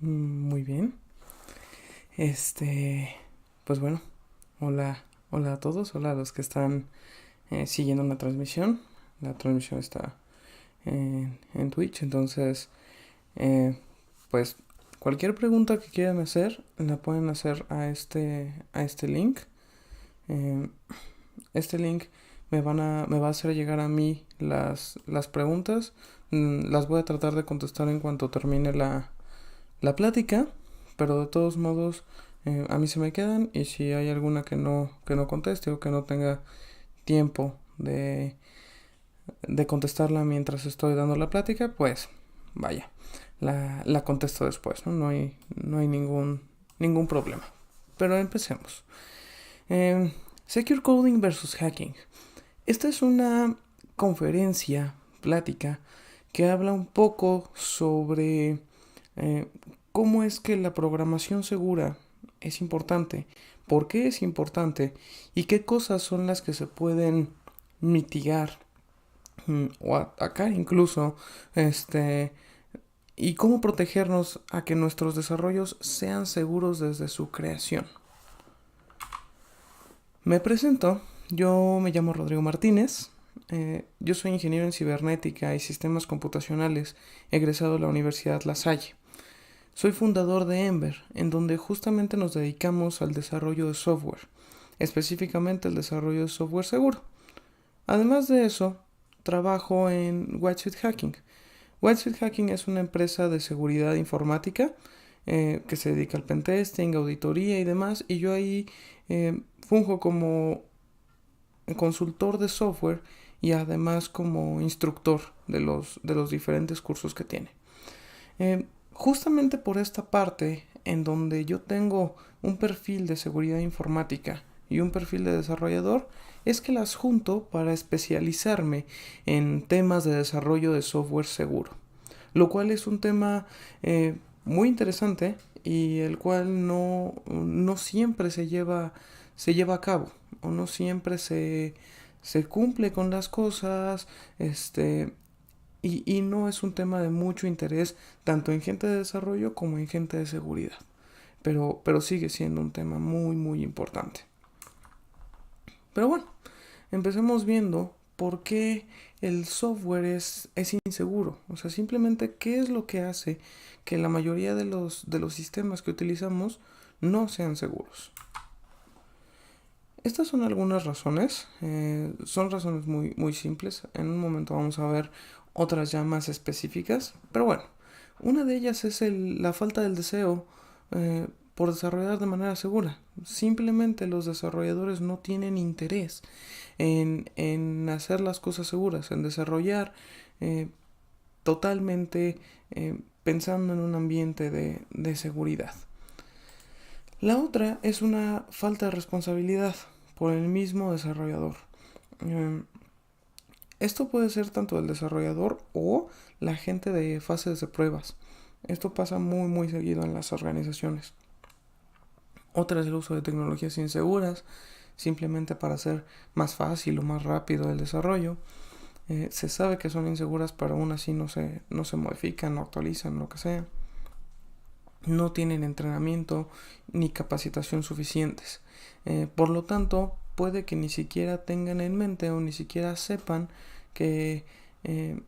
Muy bien. Pues bueno, hola, hola a todos, hola a los que están siguiendo la transmisión. La transmisión está en Twitch, entonces, eh, pues cualquier pregunta que quieran hacer, la pueden hacer a este link. Eh, este link me va a hacer llegar a mí las preguntas. Las voy a tratar de contestar en cuanto termine la plática, pero de todos modos a mí se me quedan y si hay alguna que no conteste o que no tenga tiempo de contestarla mientras estoy dando la plática, pues vaya, la contesto después, ¿no? No hay ningún problema. Pero empecemos. Eh, Secure Coding versus Hacking. Esta es una conferencia, plática, que habla un poco sobre eh, cómo es que la programación segura es importante, por qué es importante y qué cosas son las que se pueden mitigar o atacar incluso, y cómo protegernos a que nuestros desarrollos sean seguros desde su creación. Me presento, yo me llamo Rodrigo Martínez, yo soy ingeniero en cibernética y sistemas computacionales, egresado de la Universidad La Salle. Soy fundador de Ember, en donde justamente nos dedicamos al desarrollo de software, específicamente el desarrollo de software seguro. Además de eso, trabajo en Whitesuit Hacking. Whitesuit Hacking es una empresa de seguridad informática que se dedica al pentesting, auditoría y demás, y yo ahí funjo como consultor de software y además como instructor de los diferentes cursos que tiene. Justamente por esta parte en donde yo tengo un perfil de seguridad informática y un perfil de desarrollador, es que las junto para especializarme en temas de desarrollo de software seguro, lo cual es un tema muy interesante y el cual no siempre se lleva a cabo o no siempre se cumple con las cosas. Y no es un tema de mucho interés tanto en gente de desarrollo como en gente de seguridad. Pero sigue siendo un tema muy, muy importante. Pero bueno, empecemos viendo por qué el software es inseguro. O sea, simplemente qué es lo que hace que la mayoría de los sistemas que utilizamos no sean seguros. Estas son algunas razones. Son razones muy, muy simples. En un momento vamos a ver otras ya más específicas. Pero bueno, una de ellas es la falta del deseo por desarrollar de manera segura. Simplemente los desarrolladores no tienen interés en hacer las cosas seguras, en desarrollar eh, totalmente pensando en un ambiente de seguridad. La otra es una falta de responsabilidad por el mismo desarrollador. Eh, Esto puede ser tanto del desarrollador o la gente de fases de pruebas. Esto pasa muy muy seguido en las organizaciones. Otra es el uso de tecnologías inseguras, simplemente para hacer más fácil o más rápido el desarrollo. Se sabe que son inseguras, pero aún así no se modifican, no actualizan, lo que sea. No tienen entrenamiento ni capacitación suficientes. Por lo tanto, puede que ni siquiera tengan en mente o ni siquiera sepan que, eh,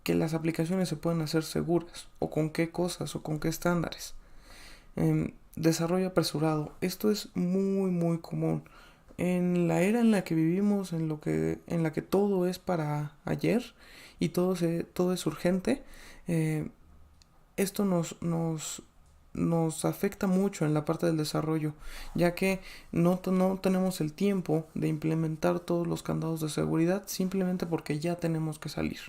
que las aplicaciones se pueden hacer seguras o con qué cosas o con qué estándares. Desarrollo apresurado. Esto es muy muy común. En la era en la que vivimos, en la que todo es para ayer y todo es urgente, eh, esto nos afecta mucho en la parte del desarrollo, ya que no tenemos el tiempo de implementar todos los candados de seguridad simplemente porque ya tenemos que salir.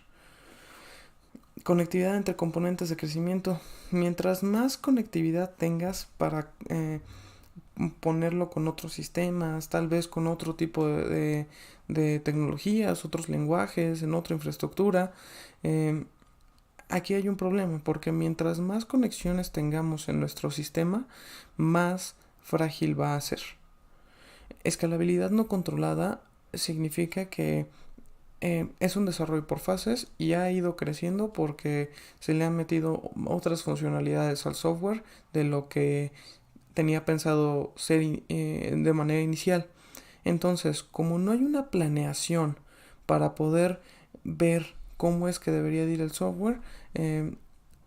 Conectividad entre componentes de crecimiento. Mientras más conectividad tengas para ponerlo con otros sistemas, tal vez con otro tipo de tecnologías, otros lenguajes, en otra infraestructura, eh, aquí hay un problema, porque mientras más conexiones tengamos en nuestro sistema, más frágil va a ser. Escalabilidad no controlada significa que es un desarrollo por fases y ha ido creciendo porque se le han metido otras funcionalidades al software de lo que tenía pensado ser de manera inicial. Entonces, como no hay una planeación para poder ver cómo es que debería ir el software,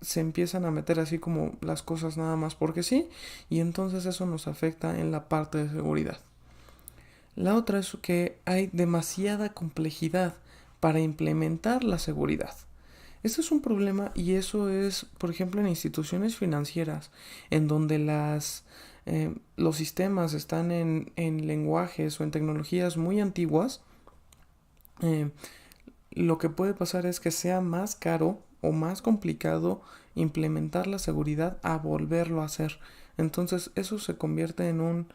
se empiezan a meter así como las cosas nada más porque sí, y entonces eso nos afecta en la parte de seguridad. La otra es que hay demasiada complejidad para implementar la seguridad. Este es un problema y eso es, por ejemplo, en instituciones financieras, en donde los sistemas están en lenguajes o en tecnologías muy antiguas. eh, lo que puede pasar es que sea más caro o más complicado implementar la seguridad a volverlo a hacer. Entonces eso se convierte en un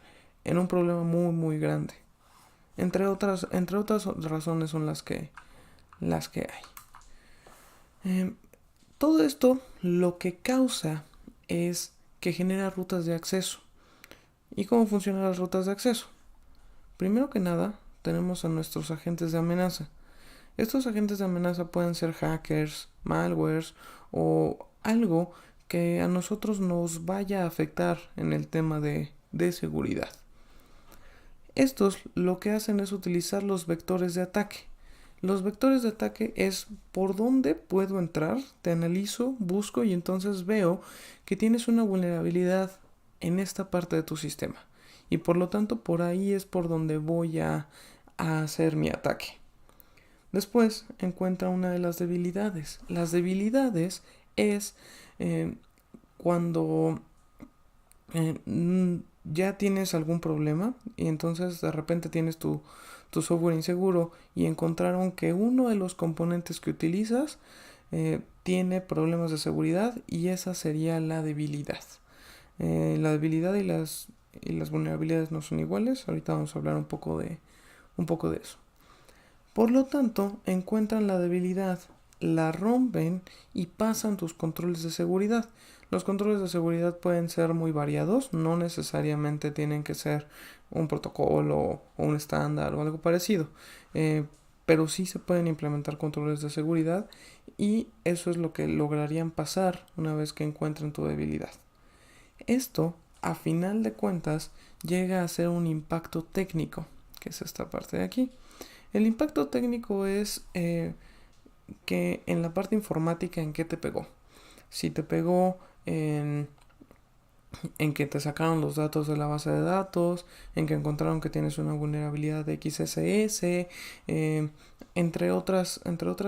problema muy muy grande. Entre otras razones son las que hay. Todo esto lo que causa es que genera rutas de acceso. ¿Y cómo funcionan las rutas de acceso? Primero que nada, tenemos a nuestros agentes de amenaza. Estos agentes de amenaza pueden ser hackers, malwares o algo que a nosotros nos vaya a afectar en el tema de seguridad. Estos lo que hacen es utilizar los vectores de ataque. Los vectores de ataque es por dónde puedo entrar, te analizo, busco y entonces veo que tienes una vulnerabilidad en esta parte de tu sistema. Y por lo tanto por ahí es por donde voy a hacer mi ataque. Después encuentra una de las debilidades. Las debilidades es cuando ya tienes algún problema y entonces de repente tienes tu software inseguro y encontraron que uno de los componentes que utilizas tiene problemas de seguridad y esa sería la debilidad. La debilidad y las vulnerabilidades no son iguales. Ahorita vamos a hablar un poco de eso. Por lo tanto, encuentran la debilidad, la rompen y pasan tus controles de seguridad. Los controles de seguridad pueden ser muy variados, no necesariamente tienen que ser un protocolo o un estándar o algo parecido, pero sí se pueden implementar controles de seguridad y eso es lo que lograrían pasar una vez que encuentren tu debilidad. Esto, a final de cuentas, llega a ser un impacto técnico, que es esta parte de aquí. El impacto técnico es que en la parte informática, ¿en qué te pegó? Si te pegó en que te sacaron los datos de la base de datos, en que encontraron que tienes una vulnerabilidad de XSS, entre otras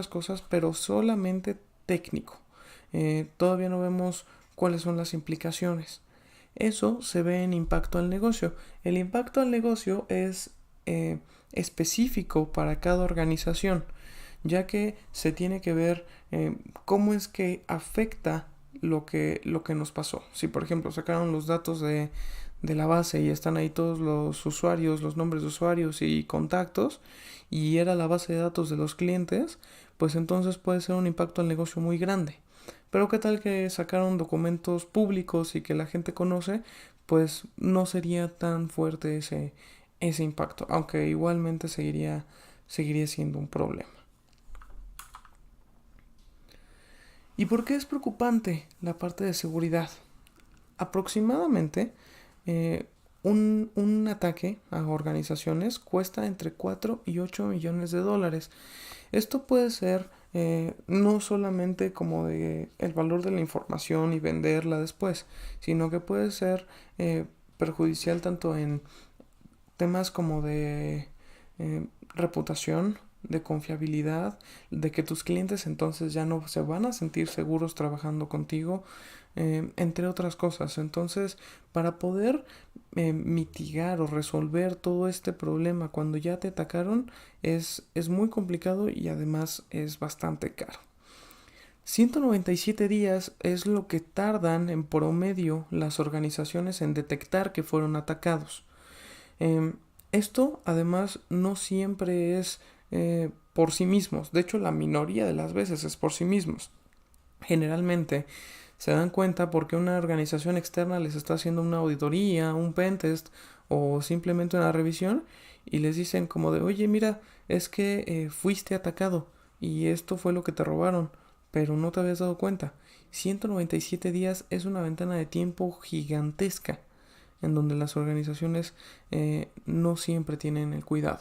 cosas, pero solamente técnico. Todavía no vemos cuáles son las implicaciones. Eso se ve en impacto al negocio. El impacto al negocio es específico para cada organización, ya que se tiene que ver cómo es que afecta lo que nos pasó. Si por ejemplo sacaron los datos de la base y están ahí todos los usuarios, los nombres de usuarios y contactos, y era la base de datos de los clientes, pues entonces puede ser un impacto al negocio muy grande. Pero qué tal que sacaron documentos públicos y que la gente conoce, pues no sería tan fuerte ese impacto, aunque igualmente seguiría siendo un problema. ¿Y por qué es preocupante la parte de seguridad? Aproximadamente un ataque a organizaciones cuesta entre 4 y 8 millones de dólares. Esto puede ser no solamente como de el valor de la información y venderla después, sino que puede ser perjudicial tanto en temas como de reputación, de confiabilidad, de que tus clientes entonces ya no se van a sentir seguros trabajando contigo, entre otras cosas. Entonces, para poder mitigar o resolver todo este problema cuando ya te atacaron es muy complicado y además es bastante caro. 197 días es lo que tardan en promedio las organizaciones en detectar que fueron atacados. Esto además no siempre es por sí mismos. De hecho, la minoría de las veces es por sí mismos. Generalmente se dan cuenta porque una organización externa les está haciendo una auditoría, un pentest o simplemente una revisión y les dicen como de, oye, mira, es que fuiste atacado y esto fue lo que te robaron, pero no te habías dado cuenta. 197 días es una ventana de tiempo gigantesca en donde las organizaciones no siempre tienen el cuidado.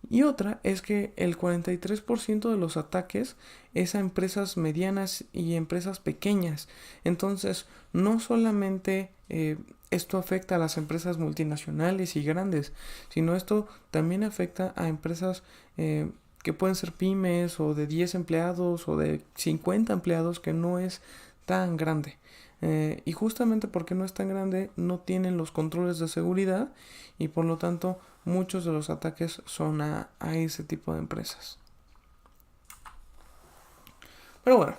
Y otra es que el 43% de los ataques es a empresas medianas y empresas pequeñas. Entonces, no solamente esto afecta a las empresas multinacionales y grandes, sino esto también afecta a empresas que pueden ser pymes o de 10 empleados o de 50 empleados, que no es tan grande. Y justamente porque no es tan grande, no tienen los controles de seguridad y por lo tanto muchos de los ataques son a ese tipo de empresas. Pero bueno,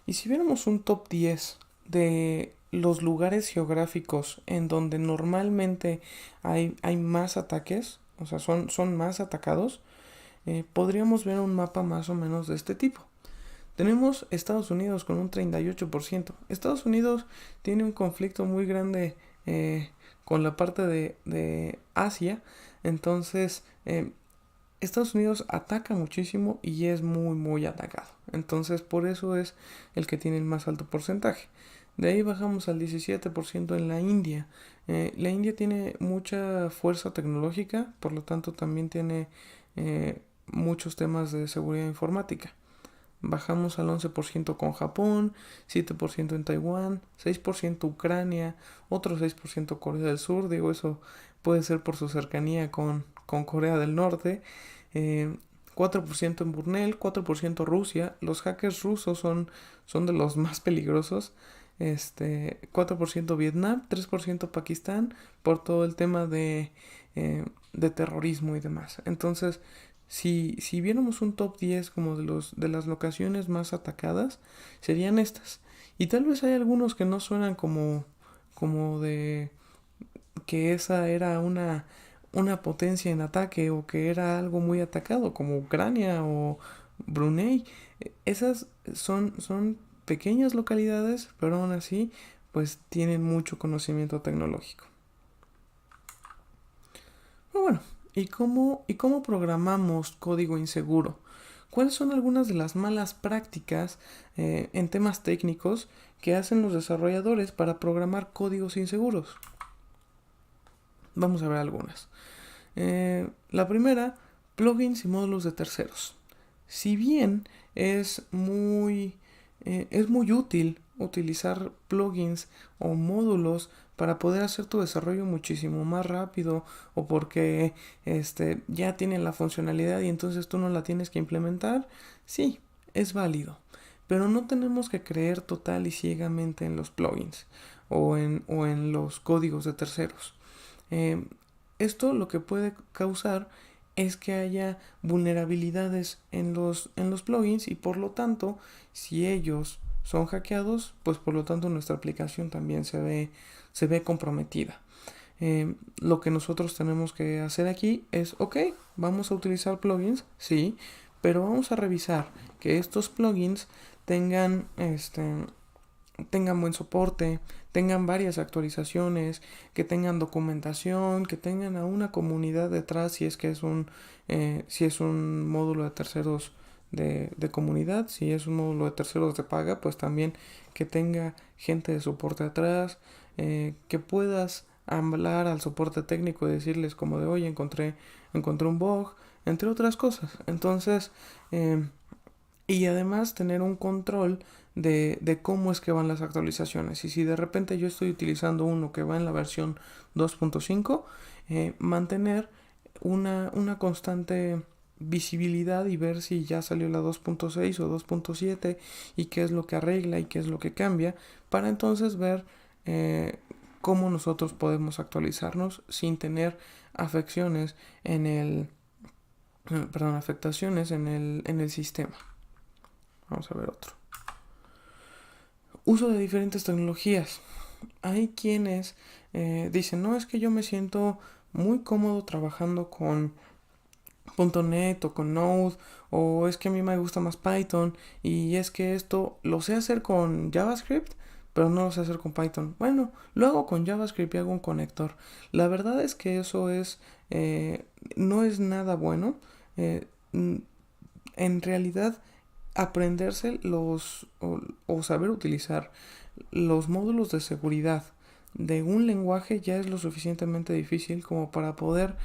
y si viéramos un top 10 de los lugares geográficos en donde normalmente hay más ataques, o sea, son más atacados, podríamos ver un mapa más o menos de este tipo. Tenemos Estados Unidos con un 38%. Estados Unidos tiene un conflicto muy grande con la parte de Asia. Entonces, Estados Unidos ataca muchísimo y es muy, muy atacado. Entonces, por eso es el que tiene el más alto porcentaje. De ahí bajamos al 17% en la India. La India tiene mucha fuerza tecnológica, por lo tanto también tiene muchos temas de seguridad informática. Bajamos al 11% con Japón, 7% en Taiwán, 6% Ucrania, otro 6% Corea del Sur. Digo, eso puede ser por su cercanía con Corea del Norte. 4% en Brunei, 4% Rusia. Los hackers rusos son de los más peligrosos. 4% Vietnam, 3% Pakistán, por todo el tema de terrorismo y demás. Entonces, si viéramos un top 10 como de las locaciones más atacadas, serían estas. Y tal vez hay algunos que no suenan como de que esa era una potencia en ataque o que era algo muy atacado, como Ucrania o Brunei. Esas son pequeñas localidades, pero aún así pues tienen mucho conocimiento tecnológico. Pero bueno, ¿y cómo programamos código inseguro? ¿Cuáles son algunas de las malas prácticas en temas técnicos que hacen los desarrolladores para programar códigos inseguros? Vamos a ver algunas. La primera, plugins y módulos de terceros. Si bien es muy útil utilizar plugins o módulos para poder hacer tu desarrollo muchísimo más rápido, o porque ya tienen la funcionalidad y entonces tú no la tienes que implementar, sí, es válido. Pero no tenemos que creer total y ciegamente en los plugins o en los códigos de terceros. Esto lo que puede causar es que haya vulnerabilidades en los plugins y por lo tanto, si ellos son hackeados, pues por lo tanto nuestra aplicación también se ve comprometida. Lo que nosotros tenemos que hacer aquí es, ok, vamos a utilizar plugins, sí, pero vamos a revisar que estos plugins tengan buen soporte, tengan varias actualizaciones, que tengan documentación, que tengan a una comunidad detrás si es que es un módulo de terceros de comunidad. Si es un módulo de terceros de paga, pues también que tenga gente de soporte atrás, que puedas hablar al soporte técnico y decirles como de, oye, encontré un bug, entre otras cosas. Entonces, y además tener un control de cómo es que van las actualizaciones. Y si de repente yo estoy utilizando uno que va en la versión 2.5, mantener una constante visibilidad y ver si ya salió la 2.6 o 2.7 y qué es lo que arregla y qué es lo que cambia, para entonces ver cómo nosotros podemos actualizarnos sin tener afecciones afectaciones en el sistema. Vamos a ver otro. Uso de diferentes tecnologías. Hay quienes dicen, no, es que yo me siento muy cómodo trabajando con .NET o con Node, o es que a mí me gusta más Python, y es que esto lo sé hacer con JavaScript, pero no lo sé hacer con Python. Bueno, lo hago con JavaScript y hago un conector. La verdad es que eso no es nada bueno. eh, en realidad aprenderse o saber utilizar los módulos de seguridad de un lenguaje ya es lo suficientemente difícil como para poder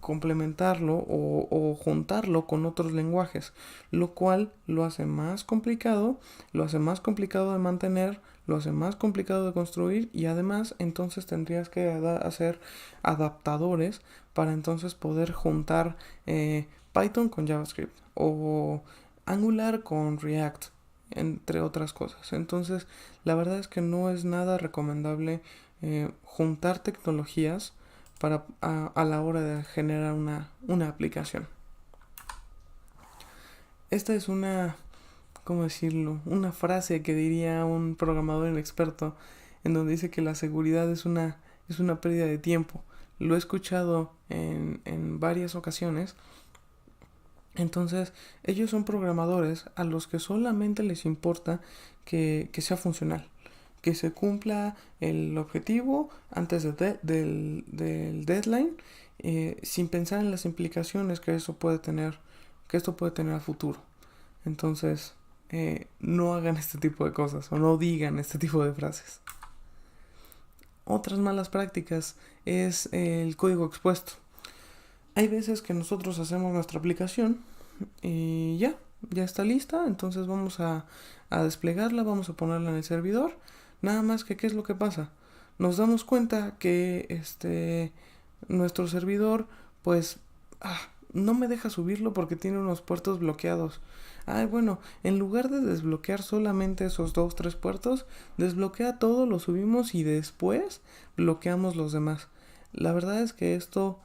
complementarlo o juntarlo con otros lenguajes, lo cual lo hace más complicado, lo hace más complicado de mantener, lo hace más complicado de construir y además entonces tendrías que hacer adaptadores para entonces poder juntar Python con JavaScript o Angular con React, entre otras cosas. Entonces, la verdad es que no es nada recomendable juntar tecnologías a la hora de generar una aplicación. Esta es ¿cómo decirlo? Una frase que diría un programador inexperto en donde dice que la seguridad es una pérdida de tiempo. Lo he escuchado en varias ocasiones. Entonces, ellos son programadores a los que solamente les importa que sea funcional, que se cumpla el objetivo antes del deadline, sin pensar en las implicaciones que que esto puede tener a futuro. Entonces, no hagan este tipo de cosas o no digan este tipo de frases. Otras malas prácticas es el código expuesto. Hay veces que nosotros hacemos nuestra aplicación y ya está lista, entonces vamos a desplegarla, vamos a ponerla en el servidor. Nada más que, ¿qué es lo que pasa? Nos damos cuenta que nuestro servidor, pues, no me deja subirlo porque tiene unos puertos bloqueados. Bueno, en lugar de desbloquear solamente esos 2, 3 puertos, desbloquea todo, lo subimos y después bloqueamos los demás. La verdad es que esto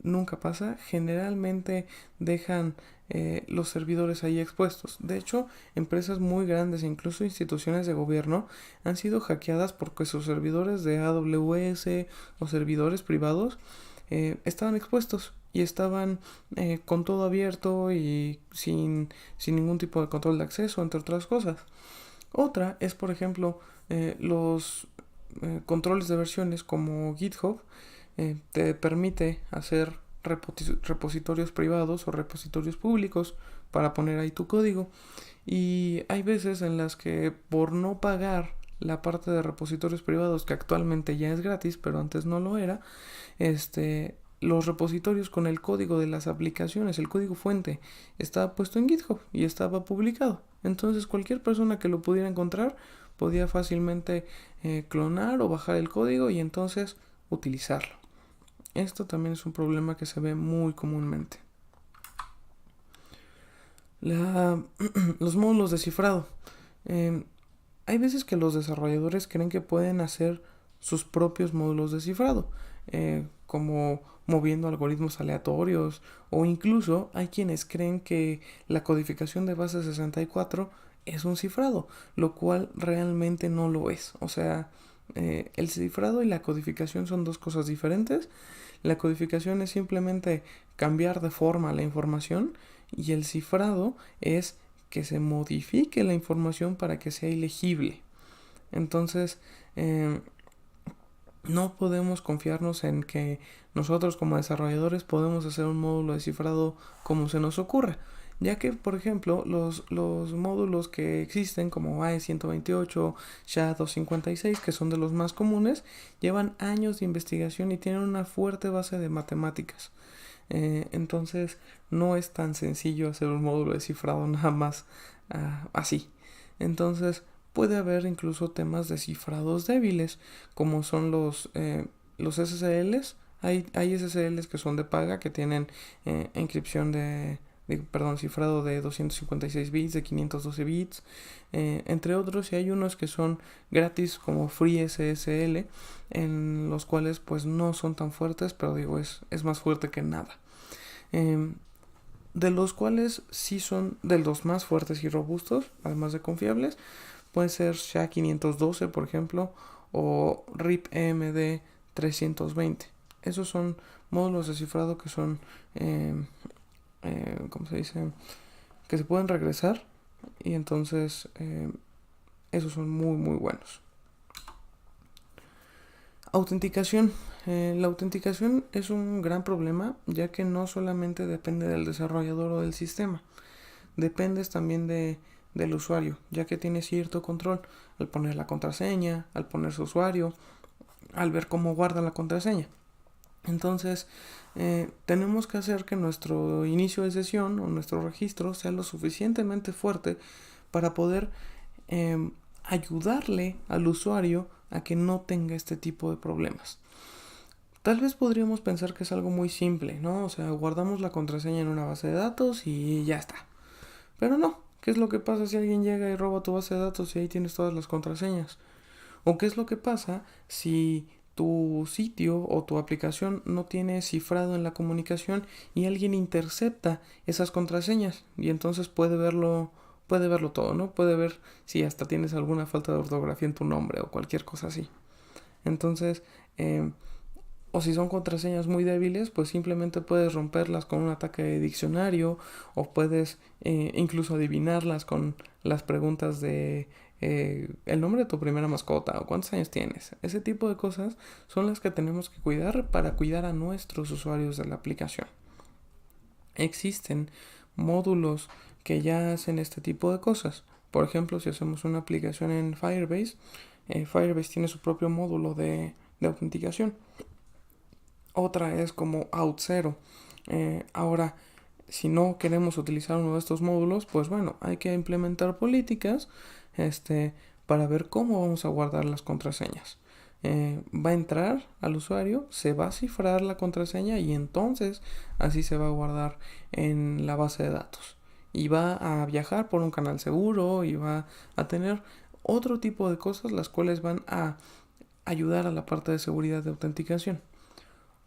nunca pasa. Generalmente dejan los servidores ahí expuestos. De hecho, empresas muy grandes e incluso instituciones de gobierno han sido hackeadas porque sus servidores de AWS o servidores privados estaban expuestos y estaban con todo abierto y sin ningún tipo de control de acceso, entre otras cosas. Otra es, por ejemplo, los controles de versiones como GitHub te permite hacer repositorios privados o repositorios públicos para poner ahí tu código. Y hay veces en las que por no pagar la parte de repositorios privados, que actualmente ya es gratis, pero antes no lo era, los repositorios con el código de las aplicaciones, el código fuente, estaba puesto en GitHub y estaba publicado. Entonces cualquier persona que lo pudiera encontrar podía fácilmente clonar o bajar el código y entonces utilizarlo. Esto también es un problema que se ve muy comúnmente. Los módulos de cifrado. Hay veces que los desarrolladores creen que pueden hacer sus propios módulos de cifrado, como moviendo algoritmos aleatorios, o incluso hay quienes creen que la codificación de base 64 es un cifrado, lo cual realmente no lo es. O sea, el cifrado y la codificación son dos cosas diferentes. La codificación es simplemente cambiar de forma la información y el cifrado es que se modifique la información para que sea ilegible. Entonces, no podemos confiarnos en que nosotros como desarrolladores podemos hacer un módulo de cifrado como se nos ocurra, ya que, por ejemplo, los módulos que existen como AE128, SHA-256, que son de los más comunes, llevan años de investigación y tienen una fuerte base de matemáticas. Entonces, no es tan sencillo hacer un módulo de cifrado nada más así. Entonces, puede haber incluso temas de cifrados débiles, como son los SSLs. Hay SSLs que son de paga, que tienen encripción cifrado de 256 bits, de 512 bits, entre otros, y hay unos que son gratis como FreeSSL, en los cuales pues no son tan fuertes, pero digo, es más fuerte que nada. De los cuales sí son de los más fuertes y robustos, además de confiables, puede ser SHA-512, por ejemplo, o RIP-EMD 320. Esos son módulos de cifrado que son ¿cómo se dice? Que se pueden regresar y entonces esos son muy muy buenos. Autenticación. La autenticación es un gran problema, ya que no solamente depende del desarrollador o del sistema, dependes también del usuario, ya que tiene cierto control al poner la contraseña, al poner su usuario, al ver cómo guarda la contraseña. Entonces, tenemos que hacer que nuestro inicio de sesión o nuestro registro sea lo suficientemente fuerte para poder ayudarle al usuario a que no tenga este tipo de problemas. Tal vez podríamos pensar que es algo muy simple, ¿no? O sea, guardamos la contraseña en una base de datos y ya está. Pero no, ¿qué es lo que pasa si alguien llega y roba tu base de datos y ahí tienes todas las contraseñas? ¿O qué es lo que pasa si tu sitio o tu aplicación no tiene cifrado en la comunicación y alguien intercepta esas contraseñas y entonces puede verlo todo, ¿no? Puede ver si hasta tienes alguna falta de ortografía en tu nombre o cualquier cosa así. Entonces, o si son contraseñas muy débiles, pues simplemente puedes romperlas con un ataque de diccionario o puedes incluso adivinarlas con las preguntas de el nombre de tu primera mascota o cuántos años tienes. Ese tipo de cosas son las que tenemos que cuidar para cuidar a nuestros usuarios de la aplicación. Existen módulos que ya hacen este tipo de cosas. Por ejemplo, si hacemos una aplicación en Firebase, Firebase tiene su propio módulo de autenticación. Otra es como Auth0. Ahora, si no queremos utilizar uno de estos módulos, pues bueno, hay que implementar políticas para ver cómo vamos a guardar las contraseñas. Va a entrar al usuario, se va a cifrar la contraseña y entonces así se va a guardar en la base de datos. Y va a viajar por un canal seguro y va a tener otro tipo de cosas las cuales van a ayudar a la parte de seguridad de autenticación.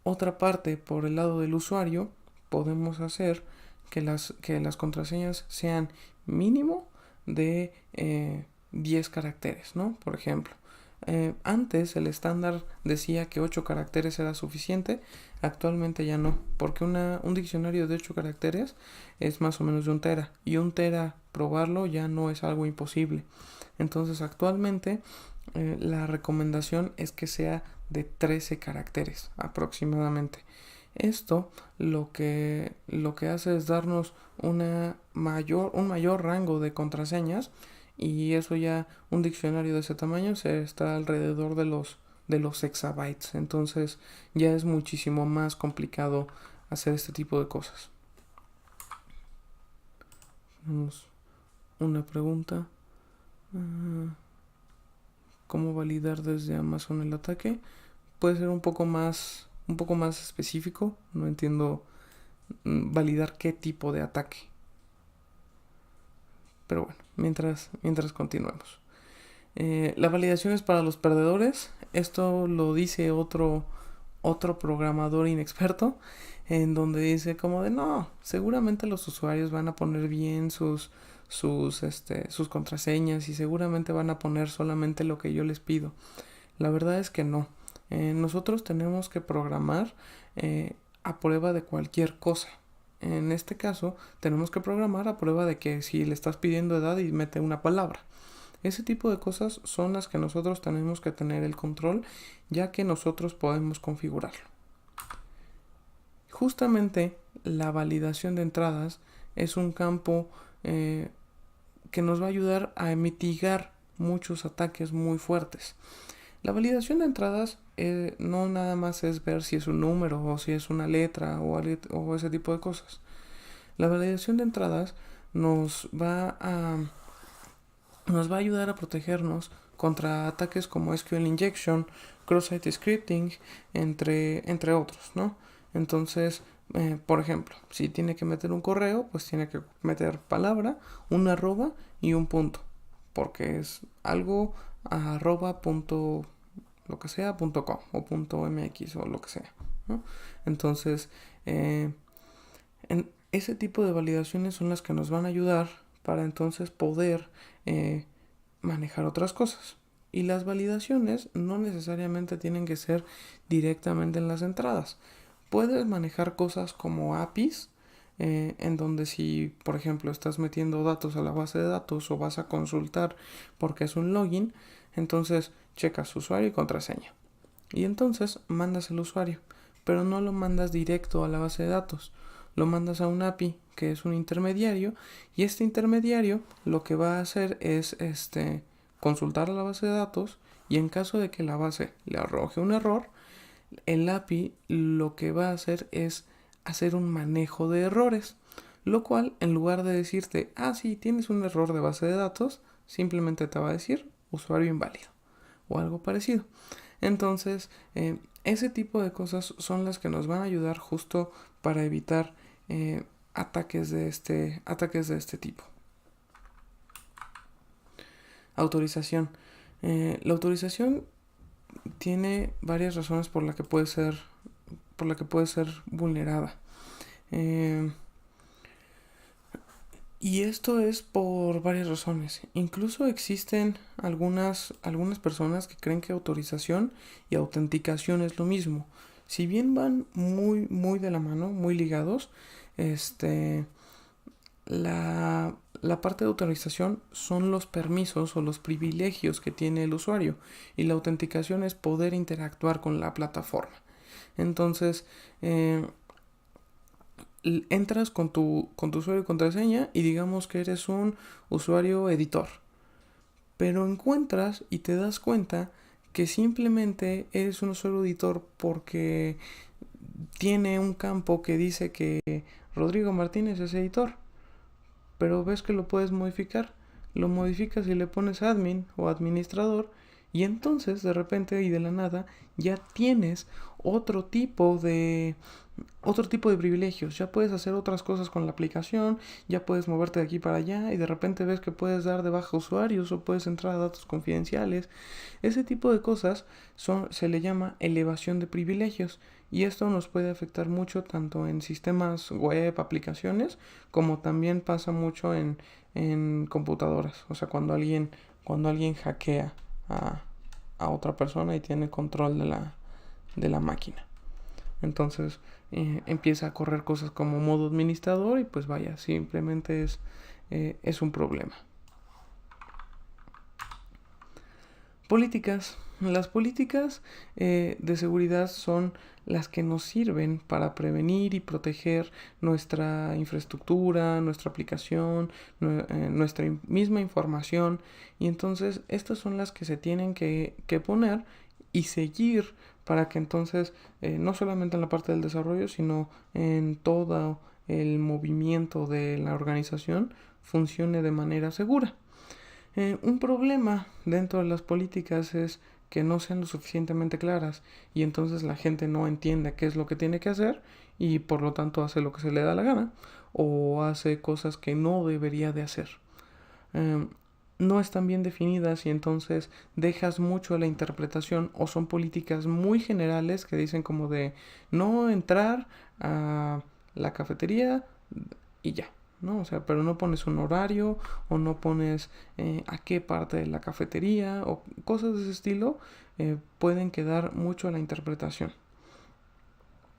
Otra parte, por el lado del usuario, podemos hacer que las contraseñas sean mínimo de 10 caracteres, ¿no? Por ejemplo, antes el estándar decía que 8 caracteres era suficiente, actualmente ya no, porque un diccionario de 8 caracteres es más o menos de 1 tera, y 1 tera probarlo ya no es algo imposible. Entonces actualmente la recomendación es que sea de 13 caracteres aproximadamente. Esto lo que hace es darnos un mayor rango de contraseñas, y eso ya un diccionario de ese tamaño se está alrededor de los exabytes. Entonces ya es muchísimo más complicado hacer este tipo de cosas. Tenemos una pregunta. ¿Cómo validar desde Amazon el ataque? Puede ser un poco más específico. No entiendo validar qué tipo de ataque. Pero bueno, mientras continuemos. La validación es para los perdedores. Esto lo dice otro programador inexperto, en donde dice como de no, seguramente los usuarios van a poner bien sus contraseñas y seguramente van a poner solamente lo que yo les pido. La verdad es que no. Nosotros tenemos que programar a prueba de cualquier cosa. En este caso, tenemos que programar a prueba de que si le estás pidiendo edad y mete una palabra. Ese tipo de cosas son las que nosotros tenemos que tener el control, ya que nosotros podemos configurarlo. Justamente la validación de entradas es un campo que nos va a ayudar a mitigar muchos ataques muy fuertes. La validación de entradas no nada más es ver si es un número o si es una letra o ese tipo de cosas. La validación de entradas nos va a ayudar a protegernos contra ataques como SQL injection, cross-site scripting, entre otros, ¿no? Entonces, por ejemplo, si tiene que meter un correo, pues tiene que meter palabra, un arroba y un punto, porque es algo arroba punto lo que sea punto com o punto mx o lo que sea, ¿no? Entonces, en ese tipo de validaciones son las que nos van a ayudar para entonces poder manejar otras cosas. Y las validaciones no necesariamente tienen que ser directamente en las entradas. Puedes manejar cosas como APIs, en donde si, por ejemplo, estás metiendo datos a la base de datos o vas a consultar porque es un login, entonces checas usuario y contraseña. Y entonces mandas el usuario, pero no lo mandas directo a la base de datos. Lo mandas a un API, que es un intermediario, y este intermediario lo que va a hacer es consultar a la base de datos, y en caso de que la base le arroje un error, el API lo que va a hacer es hacer un manejo de errores, lo cual en lugar de decirte, ah, sí, tienes un error de base de datos, simplemente te va a decir usuario inválido o algo parecido. Entonces, ese tipo de cosas son las que nos van a ayudar justo para evitar ataques de este tipo. Autorización. La autorización tiene varias razones por la que puede ser vulnerada. Y esto es por varias razones. Incluso existen algunas personas que creen que autorización y autenticación es lo mismo. Si bien van muy de la mano, muy ligados, la parte de autorización son los permisos o los privilegios que tiene el usuario, y la autenticación es poder interactuar con la plataforma. Entonces, entras con tu usuario y contraseña y digamos que eres un usuario editor, pero encuentras y te das cuenta que simplemente eres un usuario editor porque tiene un campo que dice que Rodrigo Martínez es editor, pero ves que lo puedes modificar. Lo modificas y le pones admin o administrador, y entonces de repente y de la nada ya tienes otro tipo de privilegios. Ya puedes hacer otras cosas con la aplicación, ya puedes moverte de aquí para allá, y de repente ves que puedes dar de baja usuarios o puedes entrar a datos confidenciales. Ese tipo de cosas se le llama elevación de privilegios, y esto nos puede afectar mucho tanto en sistemas web, aplicaciones, como también pasa mucho en computadoras. O sea, cuando alguien hackea a otra persona y tiene control de la máquina. Entonces empieza a correr cosas como modo administrador, y pues vaya, simplemente es un problema. Políticas. Las políticas de seguridad son las que nos sirven para prevenir y proteger nuestra infraestructura, nuestra aplicación, nuestra misma información. Y entonces estas son las que se tienen que poner y seguir para que entonces no solamente en la parte del desarrollo, sino en todo el movimiento de la organización funcione de manera segura. Un problema dentro de las políticas es que no sean lo suficientemente claras, y entonces la gente no entiende qué es lo que tiene que hacer y por lo tanto hace lo que se le da la gana o hace cosas que no debería de hacer. No están bien definidas, y entonces dejas mucho a la interpretación, o son políticas muy generales que dicen como de no entrar a la cafetería y ya, ¿no? O sea, pero no pones un horario o no pones a qué parte de la cafetería o cosas de ese estilo. Pueden quedar mucho a la interpretación.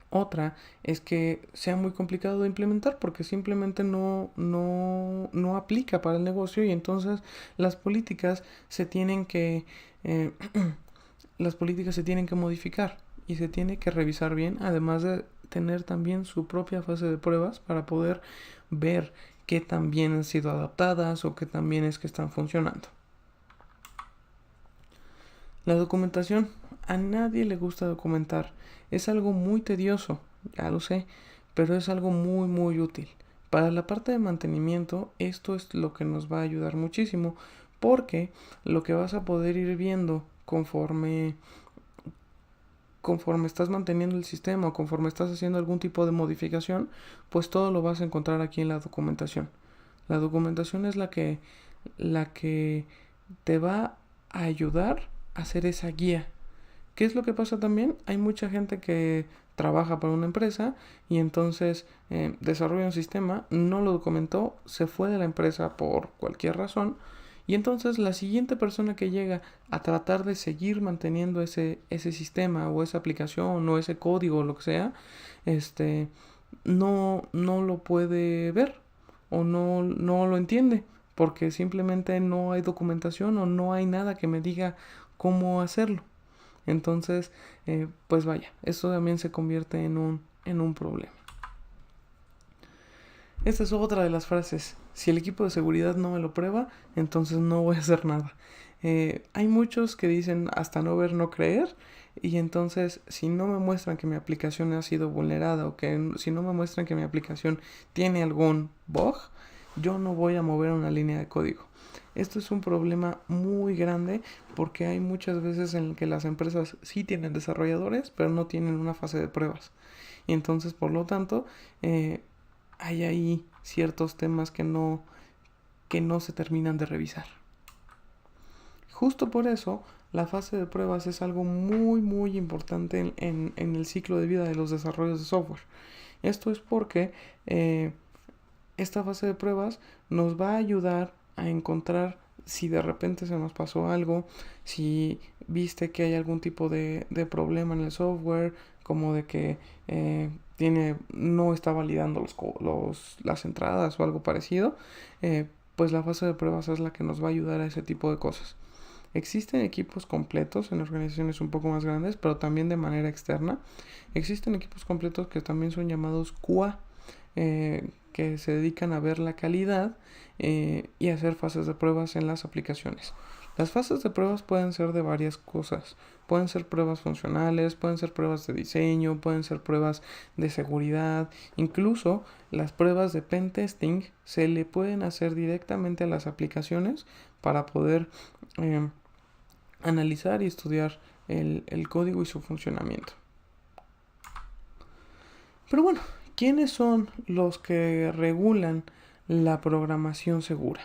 Otra es que sea muy complicado de implementar porque simplemente no aplica para el negocio, y entonces las políticas se tienen que las políticas se tienen que modificar y se tiene que revisar bien, además de tener también su propia fase de pruebas para poder ver qué tan bien han sido adaptadas o qué tan bien es que están funcionando. La documentación. A nadie le gusta documentar. Es algo muy tedioso, ya lo sé, pero es algo muy útil. Para la parte de mantenimiento, esto es lo que nos va a ayudar muchísimo, porque lo que vas a poder ir viendo conforme estás manteniendo el sistema o conforme estás haciendo algún tipo de modificación, pues todo lo vas a encontrar aquí en la documentación. La documentación es la que te va a ayudar a hacer esa guía. ¿Qué es lo que pasa también? Hay mucha gente que trabaja para una empresa y entonces desarrolla un sistema, no lo documentó, se fue de la empresa por cualquier razón, y entonces la siguiente persona que llega a tratar de seguir manteniendo ese sistema o esa aplicación o ese código o lo que sea, no lo puede ver o no lo entiende porque simplemente no hay documentación o no hay nada que me diga cómo hacerlo. Entonces, pues vaya, esto también se convierte en un problema. Esta es otra de las frases. Si el equipo de seguridad no me lo prueba, entonces no voy a hacer nada. Hay muchos que dicen hasta no ver, no creer. Y entonces, si no me muestran que mi aplicación ha sido vulnerada o que si no me muestran que mi aplicación tiene algún bug, yo no voy a mover una línea de código. Esto es un problema muy grande porque hay muchas veces en que las empresas sí tienen desarrolladores, pero no tienen una fase de pruebas. Y entonces, por lo tanto, hay ahí ciertos temas que no se terminan de revisar. Justo por eso, la fase de pruebas es algo muy muy importante en el ciclo de vida de los desarrollos de software. Esto es porque esta fase de pruebas nos va a ayudar a encontrar si de repente se nos pasó algo, si viste que hay algún tipo de problema en el software, como de que no está validando las entradas o algo parecido, pues la fase de pruebas es la que nos va a ayudar a ese tipo de cosas. Existen equipos completos en organizaciones un poco más grandes, pero también de manera externa. Existen equipos completos que también son llamados QA, que se dedican a ver la calidad y hacer fases de pruebas en las aplicaciones. Las fases de pruebas pueden ser de varias cosas. Pueden ser pruebas funcionales, pueden ser pruebas de diseño, pueden ser pruebas de seguridad. Incluso las pruebas de pen testing se le pueden hacer directamente a las aplicaciones para poder analizar y estudiar el código y su funcionamiento. Pero bueno, ¿quiénes son los que regulan la programación segura?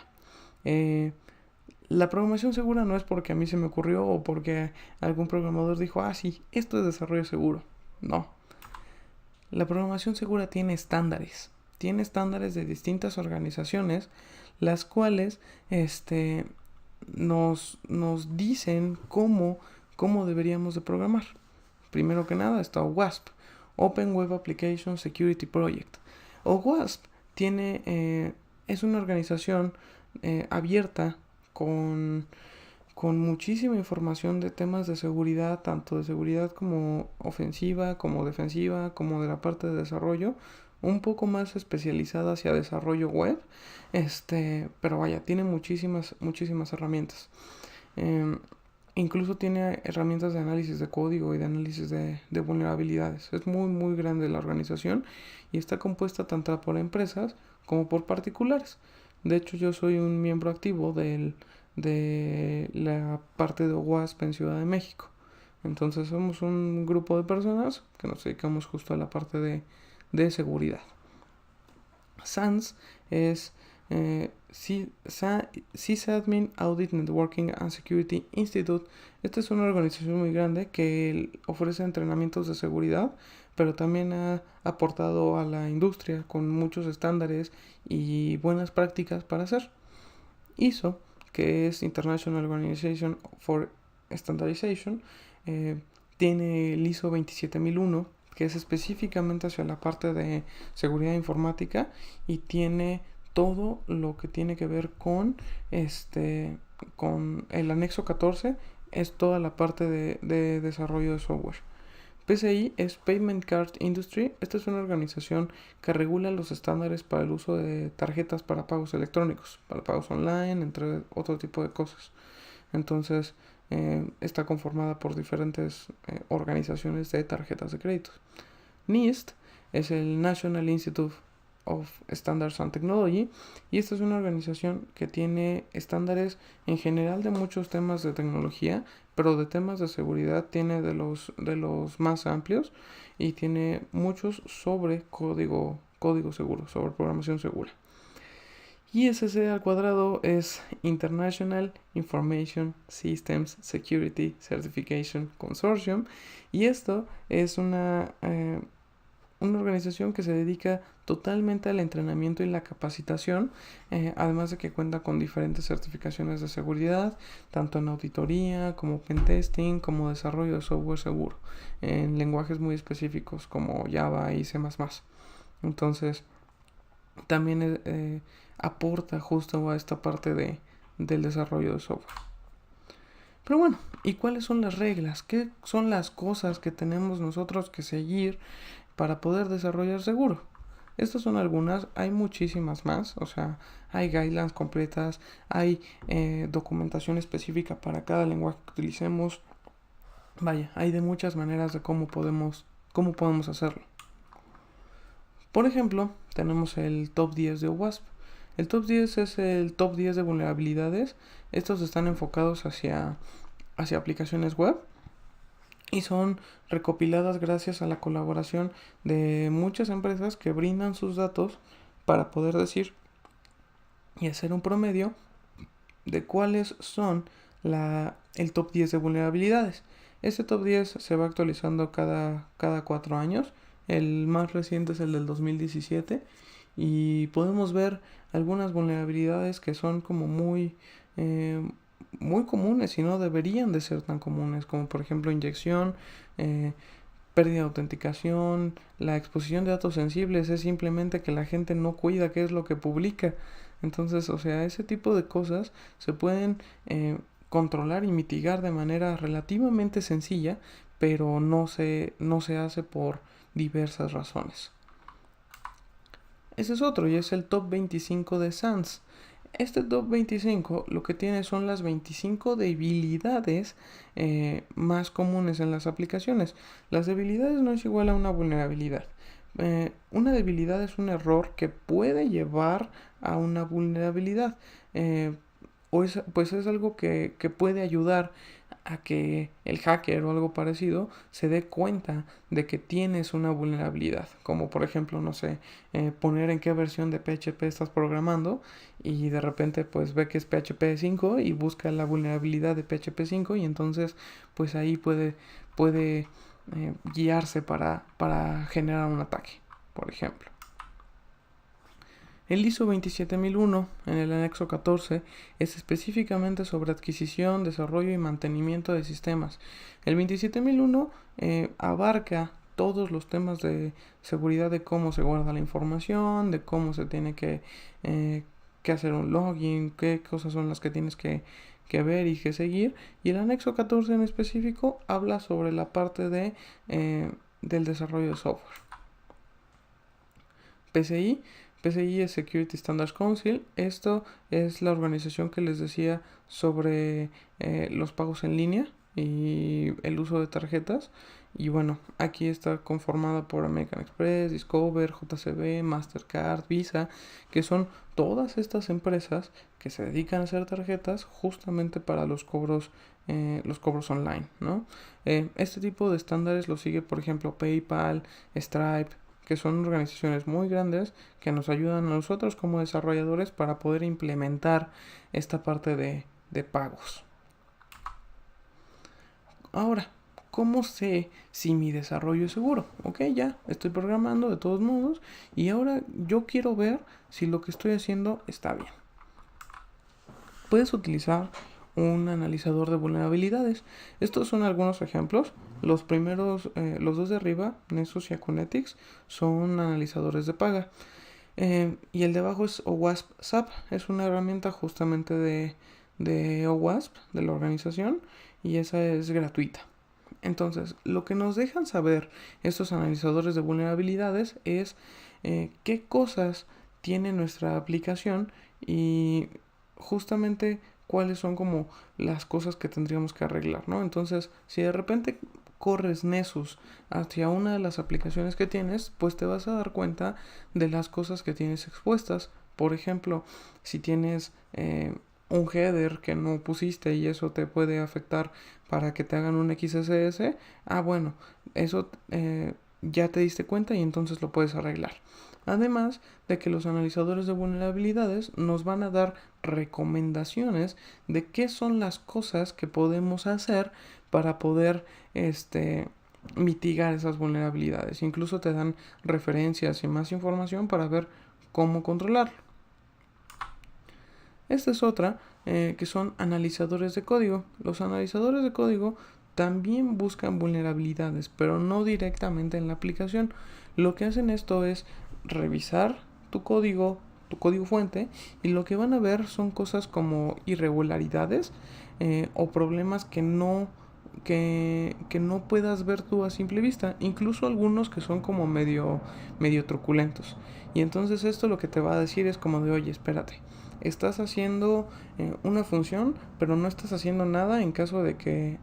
La programación segura no es porque a mí se me ocurrió o porque algún programador dijo, sí, esto es desarrollo seguro. No. La programación segura tiene estándares. Tiene estándares de distintas organizaciones, las cuales nos dicen cómo deberíamos de programar. Primero que nada está OWASP, Open Web Application Security Project. OWASP es una organización abierta con muchísima información de temas de seguridad, tanto de seguridad como ofensiva, como defensiva, como de la parte de desarrollo, un poco más especializada hacia desarrollo web, pero vaya, tiene muchísimas herramientas. Incluso tiene herramientas de análisis de código y de análisis de vulnerabilidades. Es muy muy grande la organización y está compuesta tanto por empresas como por particulares. De hecho, yo soy un miembro activo de la parte de OWASP en Ciudad de México. Entonces somos un grupo de personas que nos dedicamos justo a la parte de seguridad. SANS es Sysadmin Audit Networking and Security Institute. Esta es una organización muy grande que ofrece entrenamientos de seguridad, pero también ha aportado a la industria con muchos estándares y buenas prácticas para hacer. ISO, que es International Organization for Standardization, tiene el ISO 27001, que es específicamente hacia la parte de seguridad informática y tiene todo lo que tiene que ver con el anexo 14, es toda la parte de desarrollo de software. PCI es Payment Card Industry. Esta es una organización que regula los estándares para el uso de tarjetas para pagos electrónicos, para pagos online, entre otro tipo de cosas. Entonces, está conformada por diferentes organizaciones de tarjetas de crédito. NIST es el National Institute of Standards and Technology y esta es una organización que tiene estándares en general de muchos temas de tecnología, pero de temas de seguridad tiene de los más amplios y tiene muchos sobre código seguro, sobre programación segura. ISC al cuadrado es International Information Systems Security Certification Consortium y esto es una organización que se dedica totalmente al entrenamiento y la capacitación, además de que cuenta con diferentes certificaciones de seguridad, tanto en auditoría como pentesting, como desarrollo de software seguro, en lenguajes muy específicos como Java y C++. Entonces, también aporta justo a esta parte del desarrollo de software. Pero bueno, ¿y cuáles son las reglas? ¿Qué son las cosas que tenemos nosotros que seguir para poder desarrollar seguro? Estas son algunas, hay muchísimas más, o sea, hay guidelines completas, hay documentación específica para cada lenguaje que utilicemos. Vaya, hay de muchas maneras de cómo podemos hacerlo. Por ejemplo, tenemos el top 10 de OWASP. El top 10 es el top 10 de vulnerabilidades. Estos están enfocados hacia aplicaciones web y son recopiladas gracias a la colaboración de muchas empresas que brindan sus datos para poder decir y hacer un promedio de cuáles son el top 10 de vulnerabilidades. Este top 10 se va actualizando cada 4 años. El más reciente es el del 2017 y podemos ver algunas vulnerabilidades que son como muy comunes y no deberían de ser tan comunes, como por ejemplo inyección, pérdida de autenticación, la exposición de datos sensibles. Es simplemente que la gente no cuida qué es lo que publica. Entonces, o sea, ese tipo de cosas se pueden controlar y mitigar de manera relativamente sencilla, pero no se hace por diversas razones. Ese es otro y es el top 25 de SANS. Este top 25 lo que tiene son las 25 debilidades más comunes en las aplicaciones. Las debilidades no es igual a una vulnerabilidad. Una debilidad es un error que puede llevar a una vulnerabilidad. Pues es algo que puede ayudar a que el hacker o algo parecido se dé cuenta de que tienes una vulnerabilidad, como por ejemplo, no sé, poner en qué versión de PHP estás programando y de repente pues ve que es PHP 5 y busca la vulnerabilidad de PHP 5 y entonces pues ahí puede guiarse para generar un ataque, por ejemplo. El ISO 27001 en el anexo 14 es específicamente sobre adquisición, desarrollo y mantenimiento de sistemas. El 27001 abarca todos los temas de seguridad, de cómo se guarda la información, de cómo se tiene que hacer un login, qué cosas son las que tienes que ver y que seguir. Y el anexo 14 en específico habla sobre la parte del desarrollo de software. PCI es Security Standards Council. Esto es la organización que les decía sobre los pagos en línea y el uso de tarjetas. Y bueno, aquí está conformada por American Express, Discover, JCB, Mastercard, Visa, que son todas estas empresas que se dedican a hacer tarjetas justamente para los cobros online, ¿no? Este tipo de estándares lo sigue, por ejemplo, PayPal, Stripe, que son organizaciones muy grandes que nos ayudan a nosotros como desarrolladores para poder implementar esta parte de pagos. Ahora, ¿cómo sé si mi desarrollo es seguro? Ok, ya estoy programando de todos modos y ahora yo quiero ver si lo que estoy haciendo está bien. Puedes utilizar un analizador de vulnerabilidades. Estos son algunos ejemplos. Los primeros, los dos de arriba, Nessus y Acunetics, son analizadores de paga. Y el de abajo es OWASP SAP. Es una herramienta justamente de OWASP, de la organización, y esa es gratuita. Entonces, lo que nos dejan saber estos analizadores de vulnerabilidades es qué cosas tiene nuestra aplicación y justamente cuáles son como las cosas que tendríamos que arreglar, ¿no? Entonces, si de repente corres Nessus hacia una de las aplicaciones que tienes, pues te vas a dar cuenta de las cosas que tienes expuestas. Por ejemplo, si tienes un header que no pusiste y eso te puede afectar para que te hagan un XSS, bueno, eso ya te diste cuenta y entonces lo puedes arreglar. Además de que los analizadores de vulnerabilidades nos van a dar recomendaciones de qué son las cosas que podemos hacer para poder mitigar esas vulnerabilidades. Incluso te dan referencias y más información para ver cómo controlarlo. Esta es otra, que son analizadores de código. Los analizadores de código también buscan vulnerabilidades, pero no directamente en la aplicación. Lo que hacen esto es revisar tu código, tu código fuente y lo que van a ver son cosas como irregularidades o problemas que no puedas ver tú a simple vista, incluso algunos que son como medio truculentos. Y entonces esto lo que te va a decir es como de, oye, espérate, estás haciendo una función, pero no estás haciendo nada en caso de que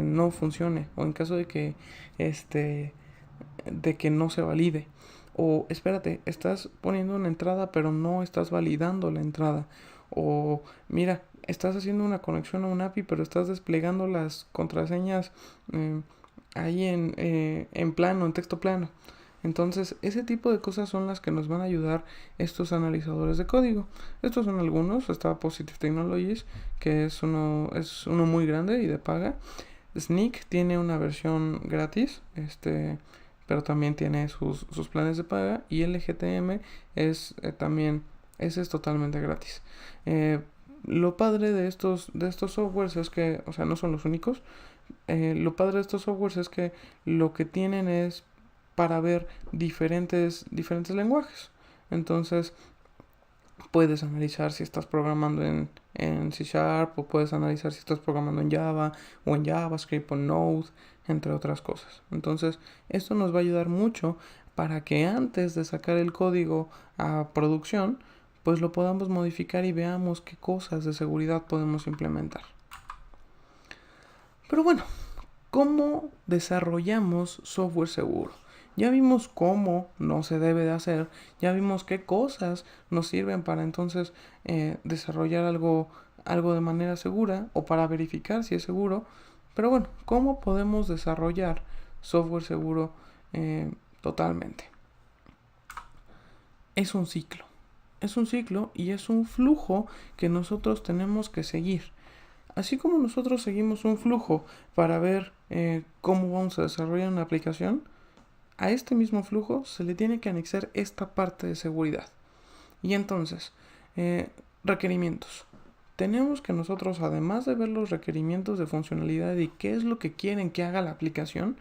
no funcione o en caso de que no se valide. O espérate, estás poniendo una entrada pero no estás validando la entrada. O mira, estás haciendo una conexión a un API pero estás desplegando las contraseñas eh, ahí en plano, en texto plano. Entonces, ese tipo de cosas son las que nos van a ayudar estos analizadores de código. Estos son algunos. Está Positive Technologies, que es uno muy grande y de paga. Snyk tiene una versión gratis, pero también tiene sus planes de paga. Y LGTM es también, ese es totalmente gratis. Lo padre de estos softwares es que, o sea, no son los únicos. Lo padre de estos softwares es que lo que tienen es para ver diferentes lenguajes. Entonces, puedes analizar si estás programando en C Sharp o puedes analizar si estás programando en Java o en JavaScript o Node, entre otras cosas. Entonces, esto nos va a ayudar mucho para que antes de sacar el código a producción, pues lo podamos modificar y veamos qué cosas de seguridad podemos implementar. Pero bueno, ¿cómo desarrollamos software seguro? Ya vimos cómo no se debe de hacer, ya vimos qué cosas nos sirven para entonces desarrollar algo de manera segura o para verificar si es seguro. Pero bueno, ¿cómo podemos desarrollar software seguro totalmente? Es un ciclo. Es un ciclo y es un flujo que nosotros tenemos que seguir. Así como nosotros seguimos un flujo para ver cómo vamos a desarrollar una aplicación, a este mismo flujo se le tiene que anexar esta parte de seguridad. Y entonces, requerimientos. Tenemos que nosotros, además de ver los requerimientos de funcionalidad y qué es lo que quieren que haga la aplicación,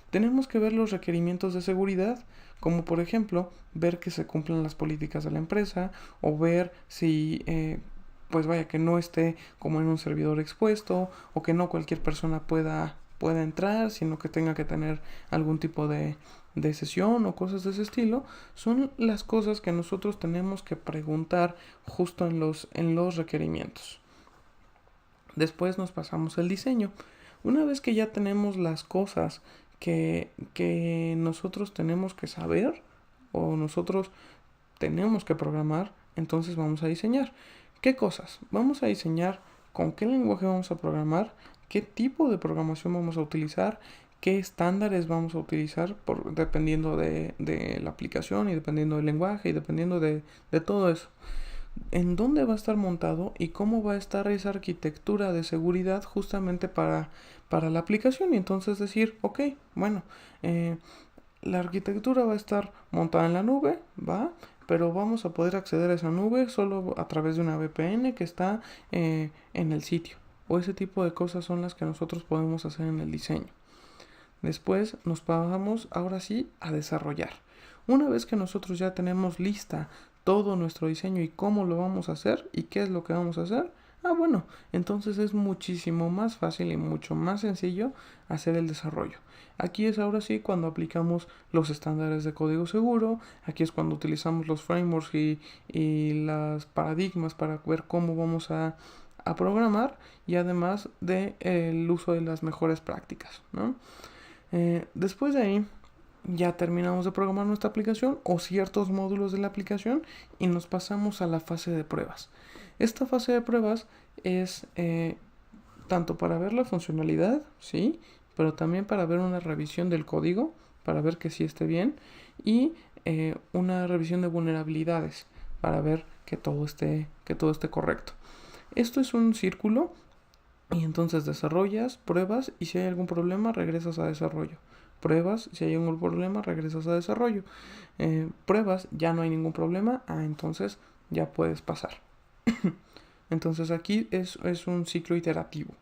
tenemos que ver los requerimientos de seguridad, como por ejemplo, ver que se cumplan las políticas de la empresa o ver si pues vaya, que no esté como en un servidor expuesto o que no cualquier persona pueda entrar, sino que tenga que tener algún tipo de sesión o cosas de ese estilo. Son las cosas que nosotros tenemos que preguntar justo en los requerimientos. Después nos pasamos al diseño. Una vez que ya tenemos las cosas que nosotros tenemos que saber o nosotros tenemos que programar, entonces vamos a diseñar. ¿Qué cosas? Vamos a diseñar con qué lenguaje vamos a programar, qué tipo de programación vamos a utilizar, qué estándares vamos a utilizar dependiendo de la aplicación y dependiendo del lenguaje y dependiendo de todo eso. En dónde va a estar montado y cómo va a estar esa arquitectura de seguridad justamente para la aplicación. Y entonces decir, ok, bueno, la arquitectura va a estar montada en la nube, ¿va? Pero vamos a poder acceder a esa nube solo a través de una VPN que está en el sitio. O ese tipo de cosas son las que nosotros podemos hacer en el diseño. Después nos pasamos ahora sí a desarrollar. Una vez que nosotros ya tenemos lista todo nuestro diseño y cómo lo vamos a hacer y qué es lo que vamos a hacer, bueno, entonces es muchísimo más fácil y mucho más sencillo hacer el desarrollo. Aquí es ahora sí cuando aplicamos los estándares de código seguro, aquí es cuando utilizamos los frameworks y las paradigmas para ver cómo vamos a programar y además del uso de las mejores prácticas, ¿no? Después de ahí ya terminamos de programar nuestra aplicación o ciertos módulos de la aplicación y nos pasamos a la fase de pruebas. Esta fase de pruebas es tanto para ver la funcionalidad, ¿sí? Pero también para ver una revisión del código, para ver que sí esté bien, y una revisión de vulnerabilidades, para ver que todo esté correcto. Esto es un círculo y entonces desarrollas, pruebas y si hay algún problema regresas a desarrollo. Pruebas, si hay algún problema regresas a desarrollo. Pruebas, ya no hay ningún problema, entonces ya puedes pasar. Entonces aquí es un ciclo iterativo.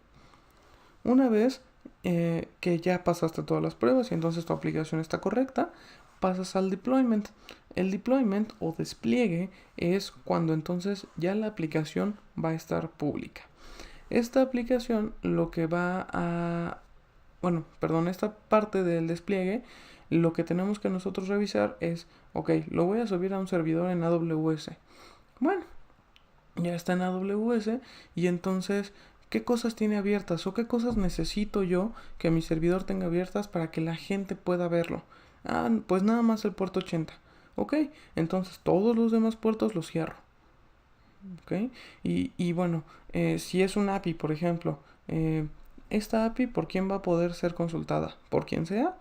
Una vez que ya pasaste todas las pruebas y entonces tu aplicación está correcta, pasas al deployment. El deployment o despliegue es cuando entonces ya la aplicación va a estar pública. Esta aplicación lo que va a... Bueno, perdón, esta parte del despliegue, lo que tenemos que nosotros revisar es, ok, lo voy a subir a un servidor en AWS. Bueno, ya está en AWS y entonces, ¿qué cosas tiene abiertas o qué cosas necesito yo que mi servidor tenga abiertas para que la gente pueda verlo? Ah, pues nada más el puerto 80. Ok, entonces todos los demás puertos los cierro. Ok, y bueno, si es una API, por ejemplo, esta API, ¿por quién va a poder ser consultada? ¿Por quien sea?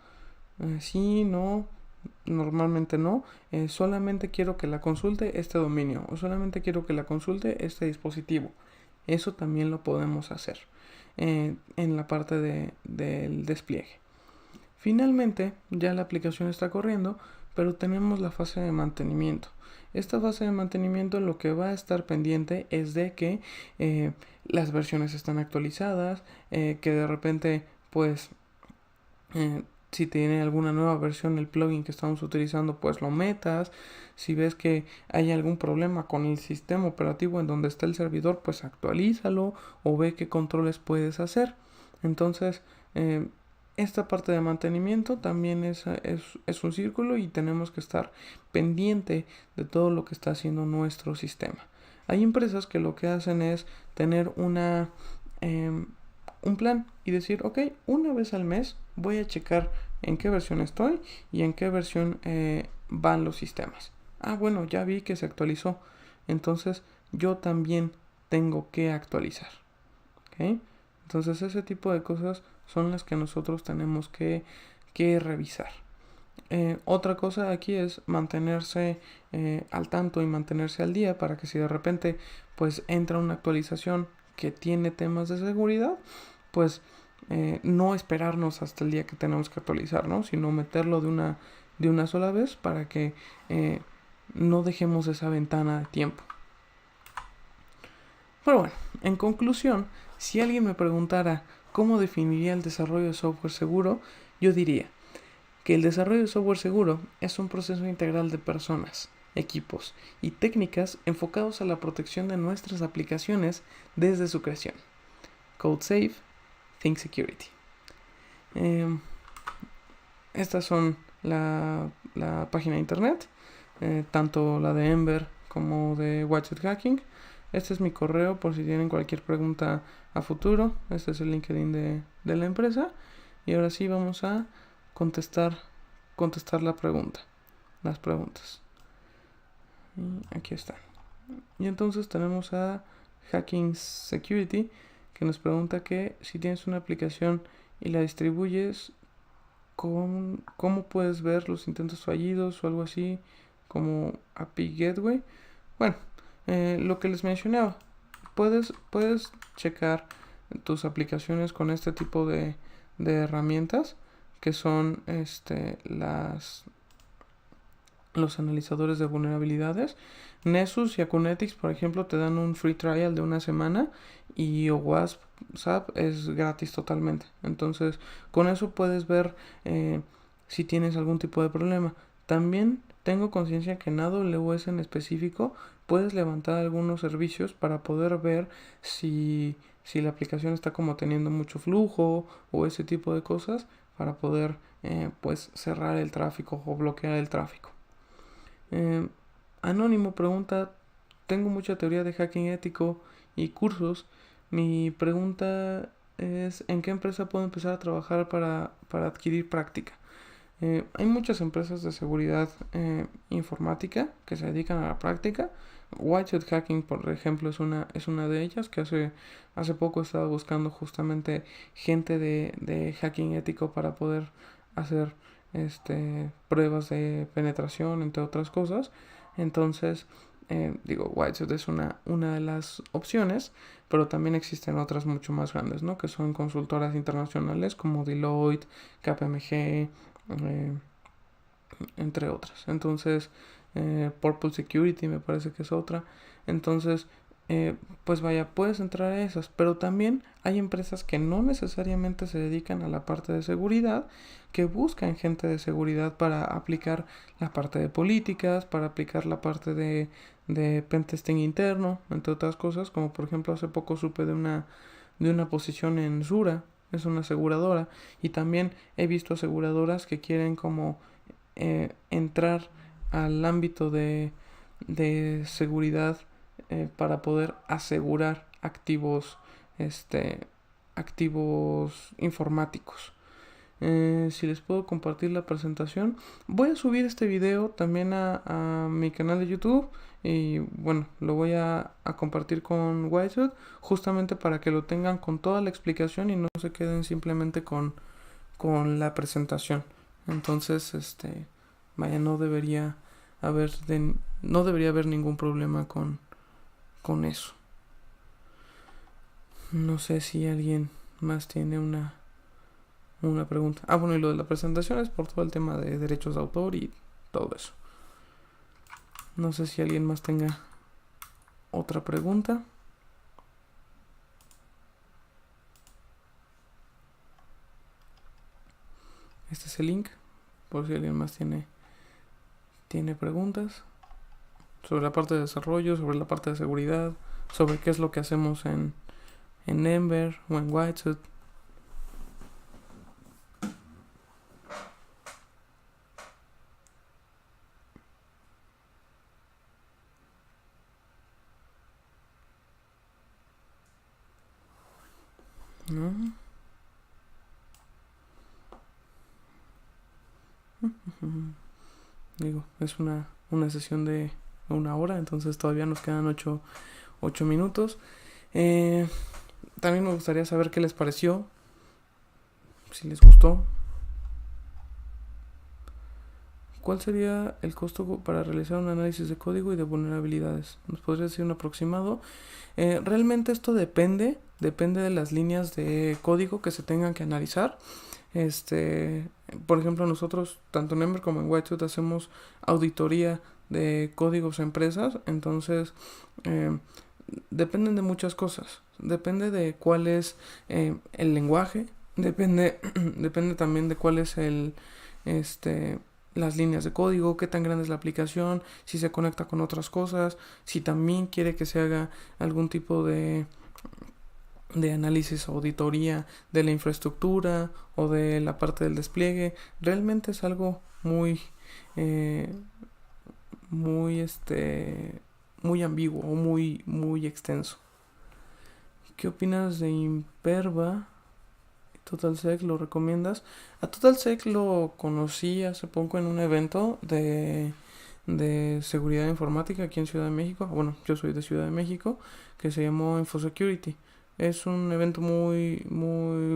Sí, no, normalmente no. Solamente quiero que la consulte este dominio o solamente quiero que la consulte este dispositivo. Eso también lo podemos hacer en la parte del despliegue. Finalmente, ya la aplicación está corriendo, pero tenemos la fase de mantenimiento. Esta fase de mantenimiento lo que va a estar pendiente es de que las versiones están actualizadas, que de repente pues si tiene alguna nueva versión el plugin que estamos utilizando, pues lo metas. Si ves que hay algún problema con el sistema operativo en donde está el servidor, pues actualízalo o ve qué controles puedes hacer. Entonces, esta parte de mantenimiento también es un círculo y tenemos que estar pendiente de todo lo que está haciendo nuestro sistema. Hay empresas que lo que hacen es tener un plan y decir, ok, una vez al mes voy a checar en qué versión estoy y en qué versión van los sistemas. Ah, bueno, ya vi que se actualizó. Entonces yo también tengo que actualizar. ¿Okay? Entonces ese tipo de cosas son las que nosotros tenemos que revisar. Otra cosa aquí es mantenerse al tanto y mantenerse al día para que si de repente pues entra una actualización que tiene temas de seguridad, pues no esperarnos hasta el día que tenemos que actualizar, ¿no? Sino meterlo de una sola vez para que no dejemos esa ventana de tiempo. Pero bueno, en conclusión, si alguien me preguntara cómo definiría el desarrollo de software seguro, yo diría que el desarrollo de software seguro es un proceso integral de personas, equipos y técnicas enfocados a la protección de nuestras aplicaciones desde su creación. Code Safe, Think Security. Estas son la página de internet, tanto la de Ember como de Whitehat Hacking. Este es mi correo por si tienen cualquier pregunta a futuro. Este es el LinkedIn de la empresa. Y ahora sí vamos a contestar las preguntas. Y aquí están. Y entonces tenemos a Hacking Security que nos pregunta que si tienes una aplicación y la distribuyes, ¿cómo puedes ver los intentos fallidos o algo así como API Gateway? Bueno, lo que les mencionaba, puedes checar tus aplicaciones con este tipo de herramientas que son los analizadores de vulnerabilidades. Nessus y Acunetics, por ejemplo, te dan un free trial de una semana y WhatsApp es gratis totalmente. Entonces, con eso puedes ver si tienes algún tipo de problema. También tengo conciencia que en AWS en específico puedes levantar algunos servicios para poder ver si la aplicación está como teniendo mucho flujo o ese tipo de cosas para poder pues cerrar el tráfico o bloquear el tráfico. Anónimo pregunta, tengo mucha teoría de hacking ético y cursos. Mi pregunta es, ¿en qué empresa puedo empezar a trabajar para adquirir práctica? Hay muchas empresas de seguridad informática que se dedican a la práctica. Whitehat Hacking, por ejemplo, es una de ellas que hace poco estaba buscando justamente gente de hacking ético para poder hacer pruebas de penetración, entre otras cosas. Entonces, Whitehat es una de las opciones, pero también existen otras mucho más grandes, ¿no? Que son consultoras internacionales como Deloitte, KPMG, entre otras. Entonces, Purple Security me parece que es otra. Entonces, pues vaya, puedes entrar a esas, pero también hay empresas que no necesariamente se dedican a la parte de seguridad, que buscan gente de seguridad para aplicar la parte de políticas, para aplicar la parte de pentesting interno, entre otras cosas, como por ejemplo hace poco supe de una posición en Sura, es una aseguradora, y también he visto aseguradoras que quieren como entrar al ámbito de seguridad para poder asegurar este, activos informáticos. Si les puedo compartir la presentación, voy a subir este video también a mi canal de YouTube y bueno, lo voy a compartir con Whitewood justamente para que lo tengan con toda la explicación y no se queden simplemente con la presentación. Entonces, vaya, no debería haber ningún problema con eso. No sé si alguien más tiene una pregunta. Ah, bueno, y lo de la presentación es por todo el tema de derechos de autor y todo eso. No sé si alguien más tenga otra pregunta. Este es el link, por si alguien más tiene preguntas sobre la parte de desarrollo, sobre la parte de seguridad, sobre qué es lo que hacemos en Ember o en Whitewood. ¿No? Digo, es una sesión de 1 hora, entonces todavía nos quedan 8 minutos. También me gustaría saber qué les pareció, si les gustó. ¿Cuál sería el costo para realizar un análisis de código y de vulnerabilidades? ¿Nos podría decir un aproximado? Realmente esto depende de las líneas de código que se tengan que analizar. Por ejemplo, nosotros, tanto en Ember como en Whitewood, hacemos auditoría de códigos a empresas, entonces dependen de muchas cosas. Depende de cuál es el lenguaje, depende también de cuál es las líneas de código, qué tan grande es la aplicación, si se conecta con otras cosas, si también quiere que se haga algún tipo de análisis o auditoría de la infraestructura o de la parte del despliegue. Realmente es algo muy muy ambiguo o muy extenso. ¿Qué opinas de Imperva? TotalSec, ¿lo recomiendas? A TotalSec lo conocí hace poco en un evento de seguridad informática aquí en Ciudad de México. Bueno, yo soy de Ciudad de México, que se llamó InfoSecurity. Es un evento muy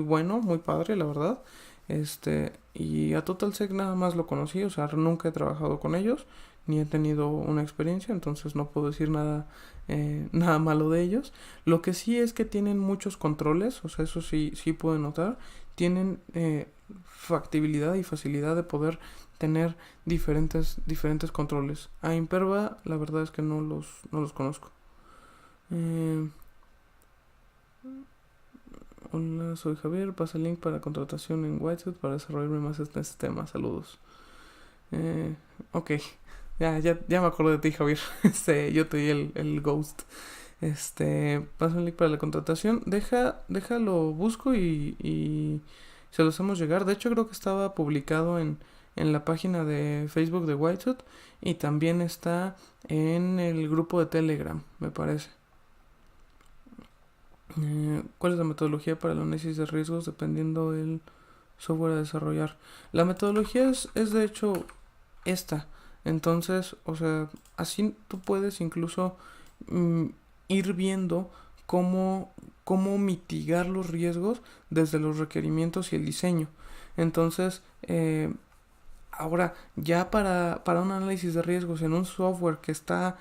bueno, muy padre, la verdad. Y a TotalSec nada más lo conocí, o sea, nunca he trabajado con ellos, ni he tenido una experiencia, entonces no puedo decir nada malo de ellos. Lo que sí es que tienen muchos controles, o sea, eso sí puedo notar. Tienen factibilidad y facilidad de poder tener diferentes controles. A Imperva, la verdad es que no los conozco. Hola, soy Javier. Pasa el link para contratación en Whitewood para desarrollarme más en este tema. Saludos. Ok. Ya me acordé de ti, Javier. Yo te di el ghost. Pasa el link para la contratación. Déjalo, busco y se los hacemos llegar. De hecho, creo que estaba publicado en la página de Facebook de Whitewood y también está en el grupo de Telegram, me parece. ¿Cuál es la metodología para el análisis de riesgos dependiendo del software a desarrollar? La metodología es de hecho esta. Entonces, o sea, así tú puedes incluso ir viendo cómo mitigar los riesgos desde los requerimientos y el diseño. Entonces, ahora ya para un análisis de riesgos en un software que está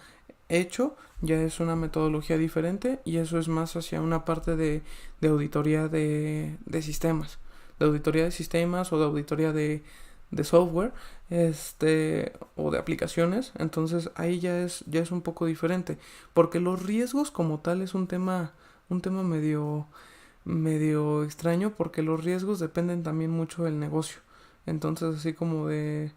hecho, ya es una metodología diferente y eso es más hacia una parte de auditoría de sistemas, de auditoría de sistemas o de auditoría de de software, o de aplicaciones. Entonces ahí ya es un poco diferente, porque los riesgos como tal es un tema medio extraño, porque los riesgos dependen también mucho del negocio. Entonces, así como de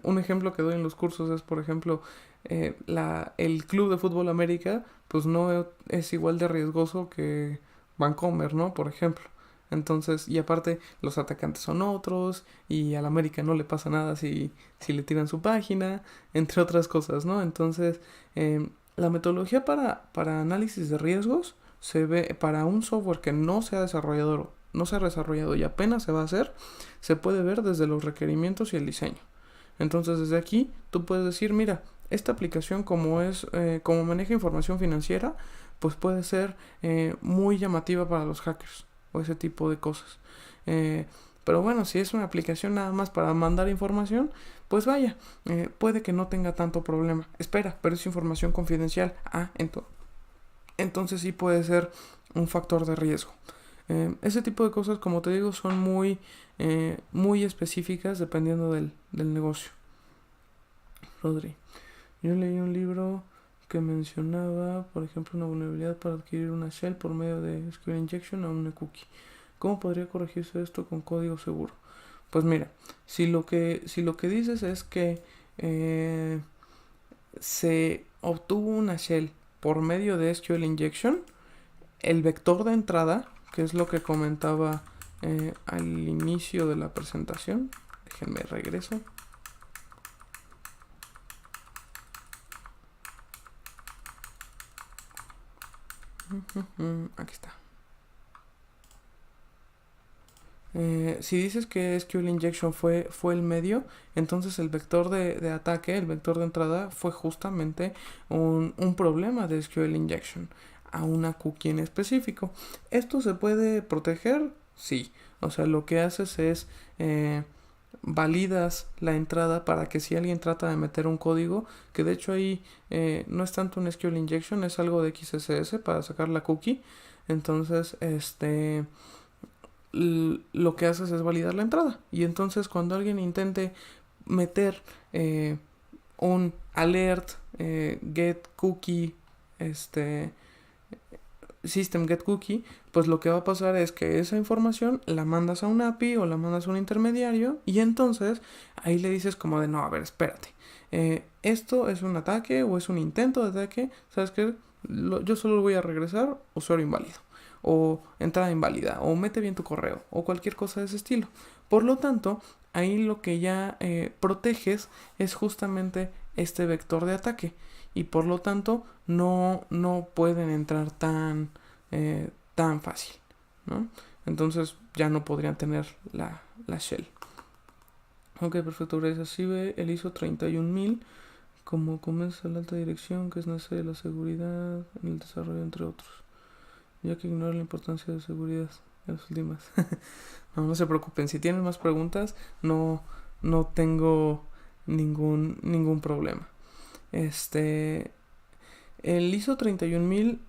un ejemplo que doy en los cursos es, por ejemplo, el Club de Fútbol América, pues no es igual de riesgoso que Vancomer, ¿no? Por ejemplo. Entonces, y aparte, los atacantes son otros, y al América no le pasa nada si le tiran su página, entre otras cosas, ¿no? Entonces, la metodología para análisis de riesgos se ve para un software que no se ha desarrollado y apenas se va a hacer, se puede ver desde los requerimientos y el diseño. Entonces, desde aquí tú puedes decir, mira, esta aplicación como maneja información financiera, pues puede ser muy llamativa para los hackers o ese tipo de cosas. Eh, pero bueno, si es una aplicación nada más para mandar información, pues vaya, puede que no tenga tanto problema. Espera, pero es información confidencial. Entonces sí puede ser un factor de riesgo. Ese tipo de cosas, como te digo, son muy específicas dependiendo del negocio. Rodri, yo leí un libro que mencionaba, por ejemplo, una vulnerabilidad para adquirir una shell por medio de SQL injection a una cookie. ¿Cómo podría corregirse esto con código seguro? Pues mira, si lo que dices es que se obtuvo una shell por medio de SQL injection, el vector de entrada, que es lo que comentaba al inicio de la presentación, déjenme regreso. Aquí está. Si dices que SQL Injection fue el medio, entonces el vector de ataque, el vector de entrada, fue justamente un problema de SQL Injection a una cookie en específico. ¿Esto se puede proteger? Sí. O sea, lo que haces es validas la entrada para que si alguien trata de meter un código, que de hecho ahí no es tanto un SQL Injection, es algo de XSS para sacar la cookie. Entonces, lo que haces es validar la entrada. Y entonces cuando alguien intente meter un alert, get cookie, system get cookie, pues lo que va a pasar es que esa información la mandas a un API o la mandas a un intermediario, y entonces ahí le dices como de no, a ver, espérate, esto es un ataque o es un intento de ataque, ¿sabes qué? Yo solo voy a regresar usuario inválido o entrada inválida o mete bien tu correo o cualquier cosa de ese estilo. Por lo tanto, ahí lo que ya proteges es justamente este vector de ataque, y por lo tanto no pueden entrar tan fácil, ¿no? Entonces ya no podrían tener la shell. Ok, perfecto, gracias. Así ve el ISO 31000 como comienza la alta dirección, que es necesaria la seguridad en el desarrollo, entre otros, ya que ignora la importancia de seguridad en las últimas. No se preocupen, si tienen más preguntas, no tengo ningún problema. El ISO 31000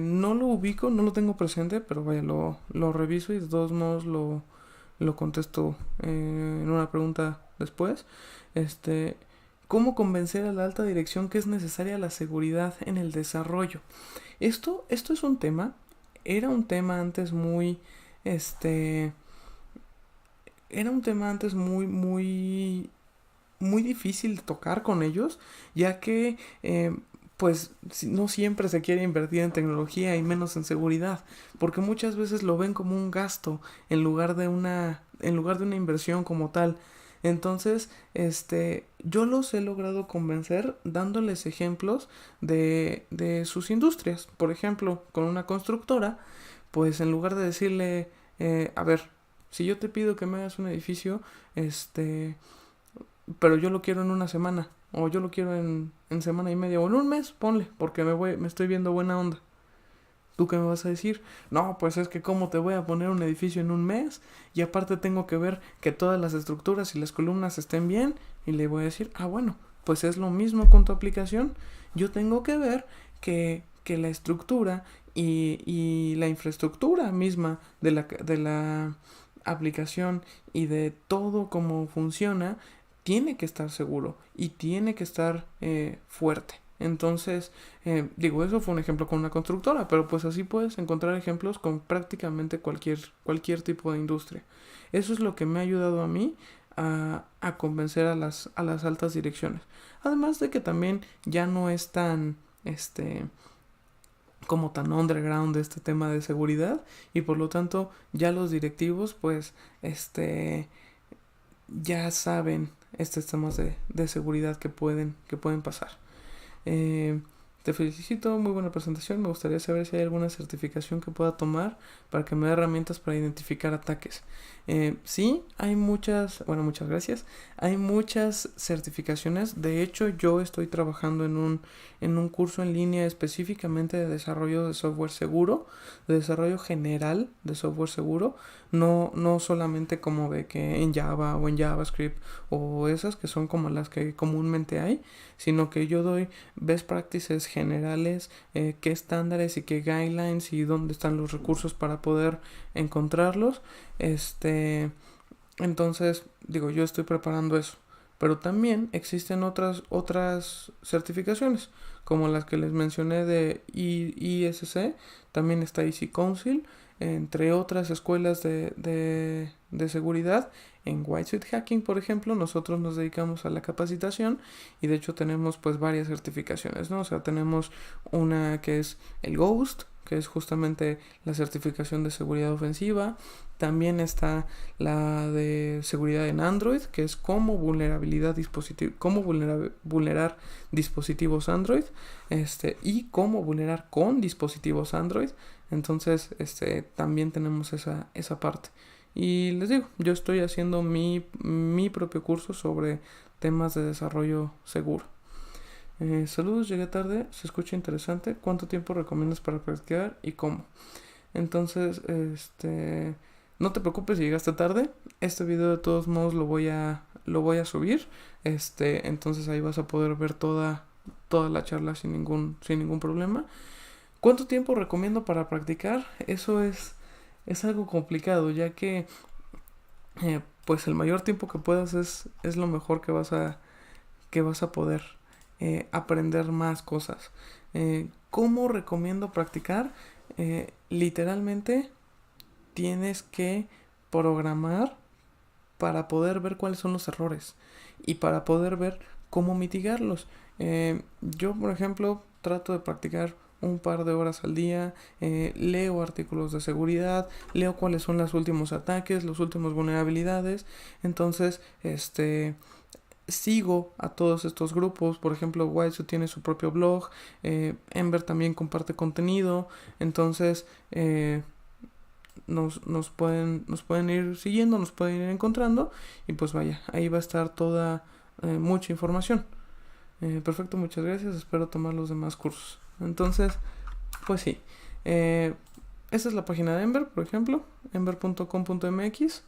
no lo ubico, no lo tengo presente, pero vaya, lo reviso y de todos modos lo contesto en una pregunta después. ¿Cómo convencer a la alta dirección que es necesaria la seguridad en el desarrollo? Esto es un tema, era un tema antes muy difícil de tocar con ellos, ya que pues no siempre se quiere invertir en tecnología y menos en seguridad, porque muchas veces lo ven como un gasto en lugar de una inversión como tal. Entonces, yo los he logrado convencer dándoles ejemplos de sus industrias. Por ejemplo, con una constructora, pues en lugar de decirle, a ver, si yo te pido que me hagas un edificio, pero yo lo quiero en una semana, o yo lo quiero en semana y media, o en un mes, ponle, porque me estoy viendo buena onda. ¿Tú qué me vas a decir? No, pues es que cómo te voy a poner un edificio en un mes, y aparte tengo que ver que todas las estructuras y las columnas estén bien, y le voy a decir, bueno, pues es lo mismo con tu aplicación. Yo tengo que ver que la estructura y la infraestructura misma aplicación y de todo cómo funciona, tiene que estar seguro y tiene que estar fuerte. Entonces, digo, eso fue un ejemplo con una constructora, pero pues así puedes encontrar ejemplos con prácticamente cualquier tipo de industria. Eso es lo que me ha ayudado a mí a convencer a las altas direcciones. Además de que también ya no es tan, como tan underground este tema de seguridad, y por lo tanto ya los directivos pues ya saben estos temas de seguridad que pueden pasar. eh, Te felicito, muy buena presentación. Me gustaría saber si hay alguna certificación que pueda tomar para que me dé herramientas para identificar ataques. Sí, hay muchas, bueno, muchas gracias. Hay muchas certificaciones. De hecho, yo estoy trabajando en un curso en línea específicamente de desarrollo de software seguro, de desarrollo general de software seguro. No solamente como de que en Java o en JavaScript o esas que son como las que comúnmente hay, sino que yo doy best practices generales, qué estándares y qué guidelines y dónde están los recursos para poder encontrarlos. Entonces, digo, yo estoy preparando eso. Pero también existen otras certificaciones, como las que les mencioné de ISC, también está Easy Council, entre otras escuelas de seguridad. En White Suit Hacking, por ejemplo, nosotros nos dedicamos a la capacitación y de hecho tenemos pues varias certificaciones, ¿no? O sea, tenemos una que es el Ghost, que es justamente la certificación de seguridad ofensiva. También está la de seguridad en Android, que es cómo vulnerar dispositivos Android, y cómo vulnerar con dispositivos Android. Entonces, también tenemos esa parte. Y les digo, yo estoy haciendo mi propio curso sobre temas de desarrollo seguro. Saludos, llegué tarde, se escucha interesante. ¿Cuánto tiempo recomiendas para practicar y cómo? Entonces, no te preocupes si llegaste tarde. Este video de todos modos lo voy a subir. Entonces ahí vas a poder ver toda la charla sin ningún problema. ¿Cuánto tiempo recomiendo para practicar? Eso es algo complicado, ya que pues el mayor tiempo que puedas es lo mejor que vas a poder aprender más cosas. ¿Cómo recomiendo practicar? Literalmente tienes que programar para poder ver cuáles son los errores y para poder ver cómo mitigarlos. Yo, por ejemplo, trato de practicar un par de horas al día, leo artículos de seguridad, leo cuáles son los últimos ataques, las últimas vulnerabilidades. Entonces, sigo a todos estos grupos. Por ejemplo, Whiteside tiene su propio blog, Ember también comparte contenido. Entonces, nos pueden ir siguiendo, nos pueden ir encontrando, y pues vaya, ahí va a estar toda mucha información. Perfecto, muchas gracias, espero tomar los demás cursos. Entonces, pues sí, esta es la página de Ember, por ejemplo, ember.com.mx.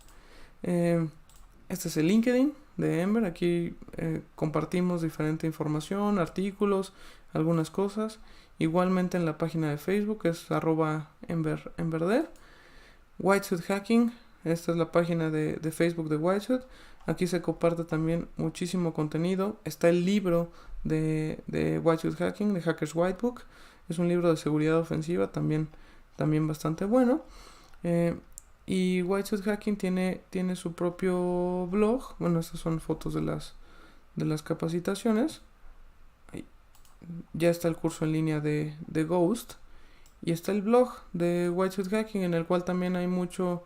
Este es el LinkedIn de Ember. Aquí compartimos diferente información, artículos, algunas cosas. Igualmente en la página de Facebook es @emberdev. Whitesuit Hacking, esta es la página de Facebook de Whitesuit. Aquí se comparte también muchísimo contenido. Está el libro de Whitesuit Hacking, de Hackers Whitebook. Es un libro de seguridad ofensiva, también bastante bueno. Y Whitesuit Hacking tiene su propio blog. Bueno, estas son fotos de las capacitaciones. Ahí. Ya está el curso en línea de Ghost. Y está el blog de Whitesuit Hacking, en el cual también hay mucho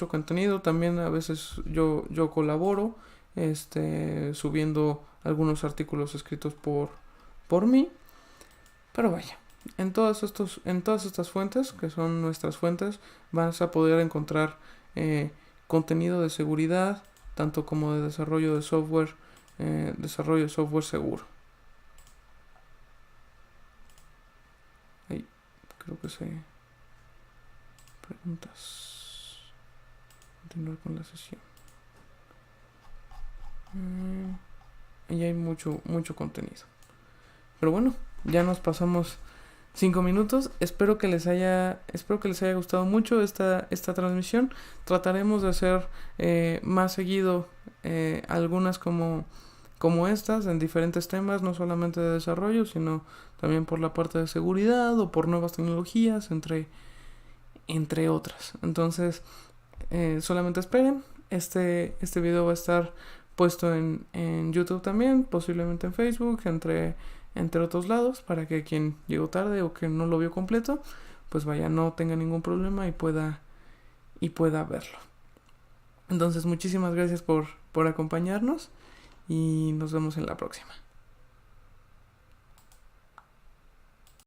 contenido. También a veces yo colaboro, subiendo algunos artículos escritos por mí. Pero vaya, en todas estas fuentes, que son nuestras fuentes, vas a poder encontrar contenido de seguridad, tanto como de desarrollo de software seguro. Ahí creo que se preguntas. Continuar con la sesión. Y hay mucho contenido. Pero bueno, ya nos pasamos 5 minutos. Espero que les haya gustado mucho esta transmisión. Trataremos de hacer más seguido algunas como estas en diferentes temas, no solamente de desarrollo, sino también por la parte de seguridad o por nuevas tecnologías, entre otras. Entonces, solamente esperen. Este video va a estar puesto en YouTube también, posiblemente en Facebook, entre otros lados, para que quien llegó tarde o que no lo vio completo, pues vaya, no tenga ningún problema y pueda verlo. Entonces, muchísimas gracias por acompañarnos y nos vemos en la próxima.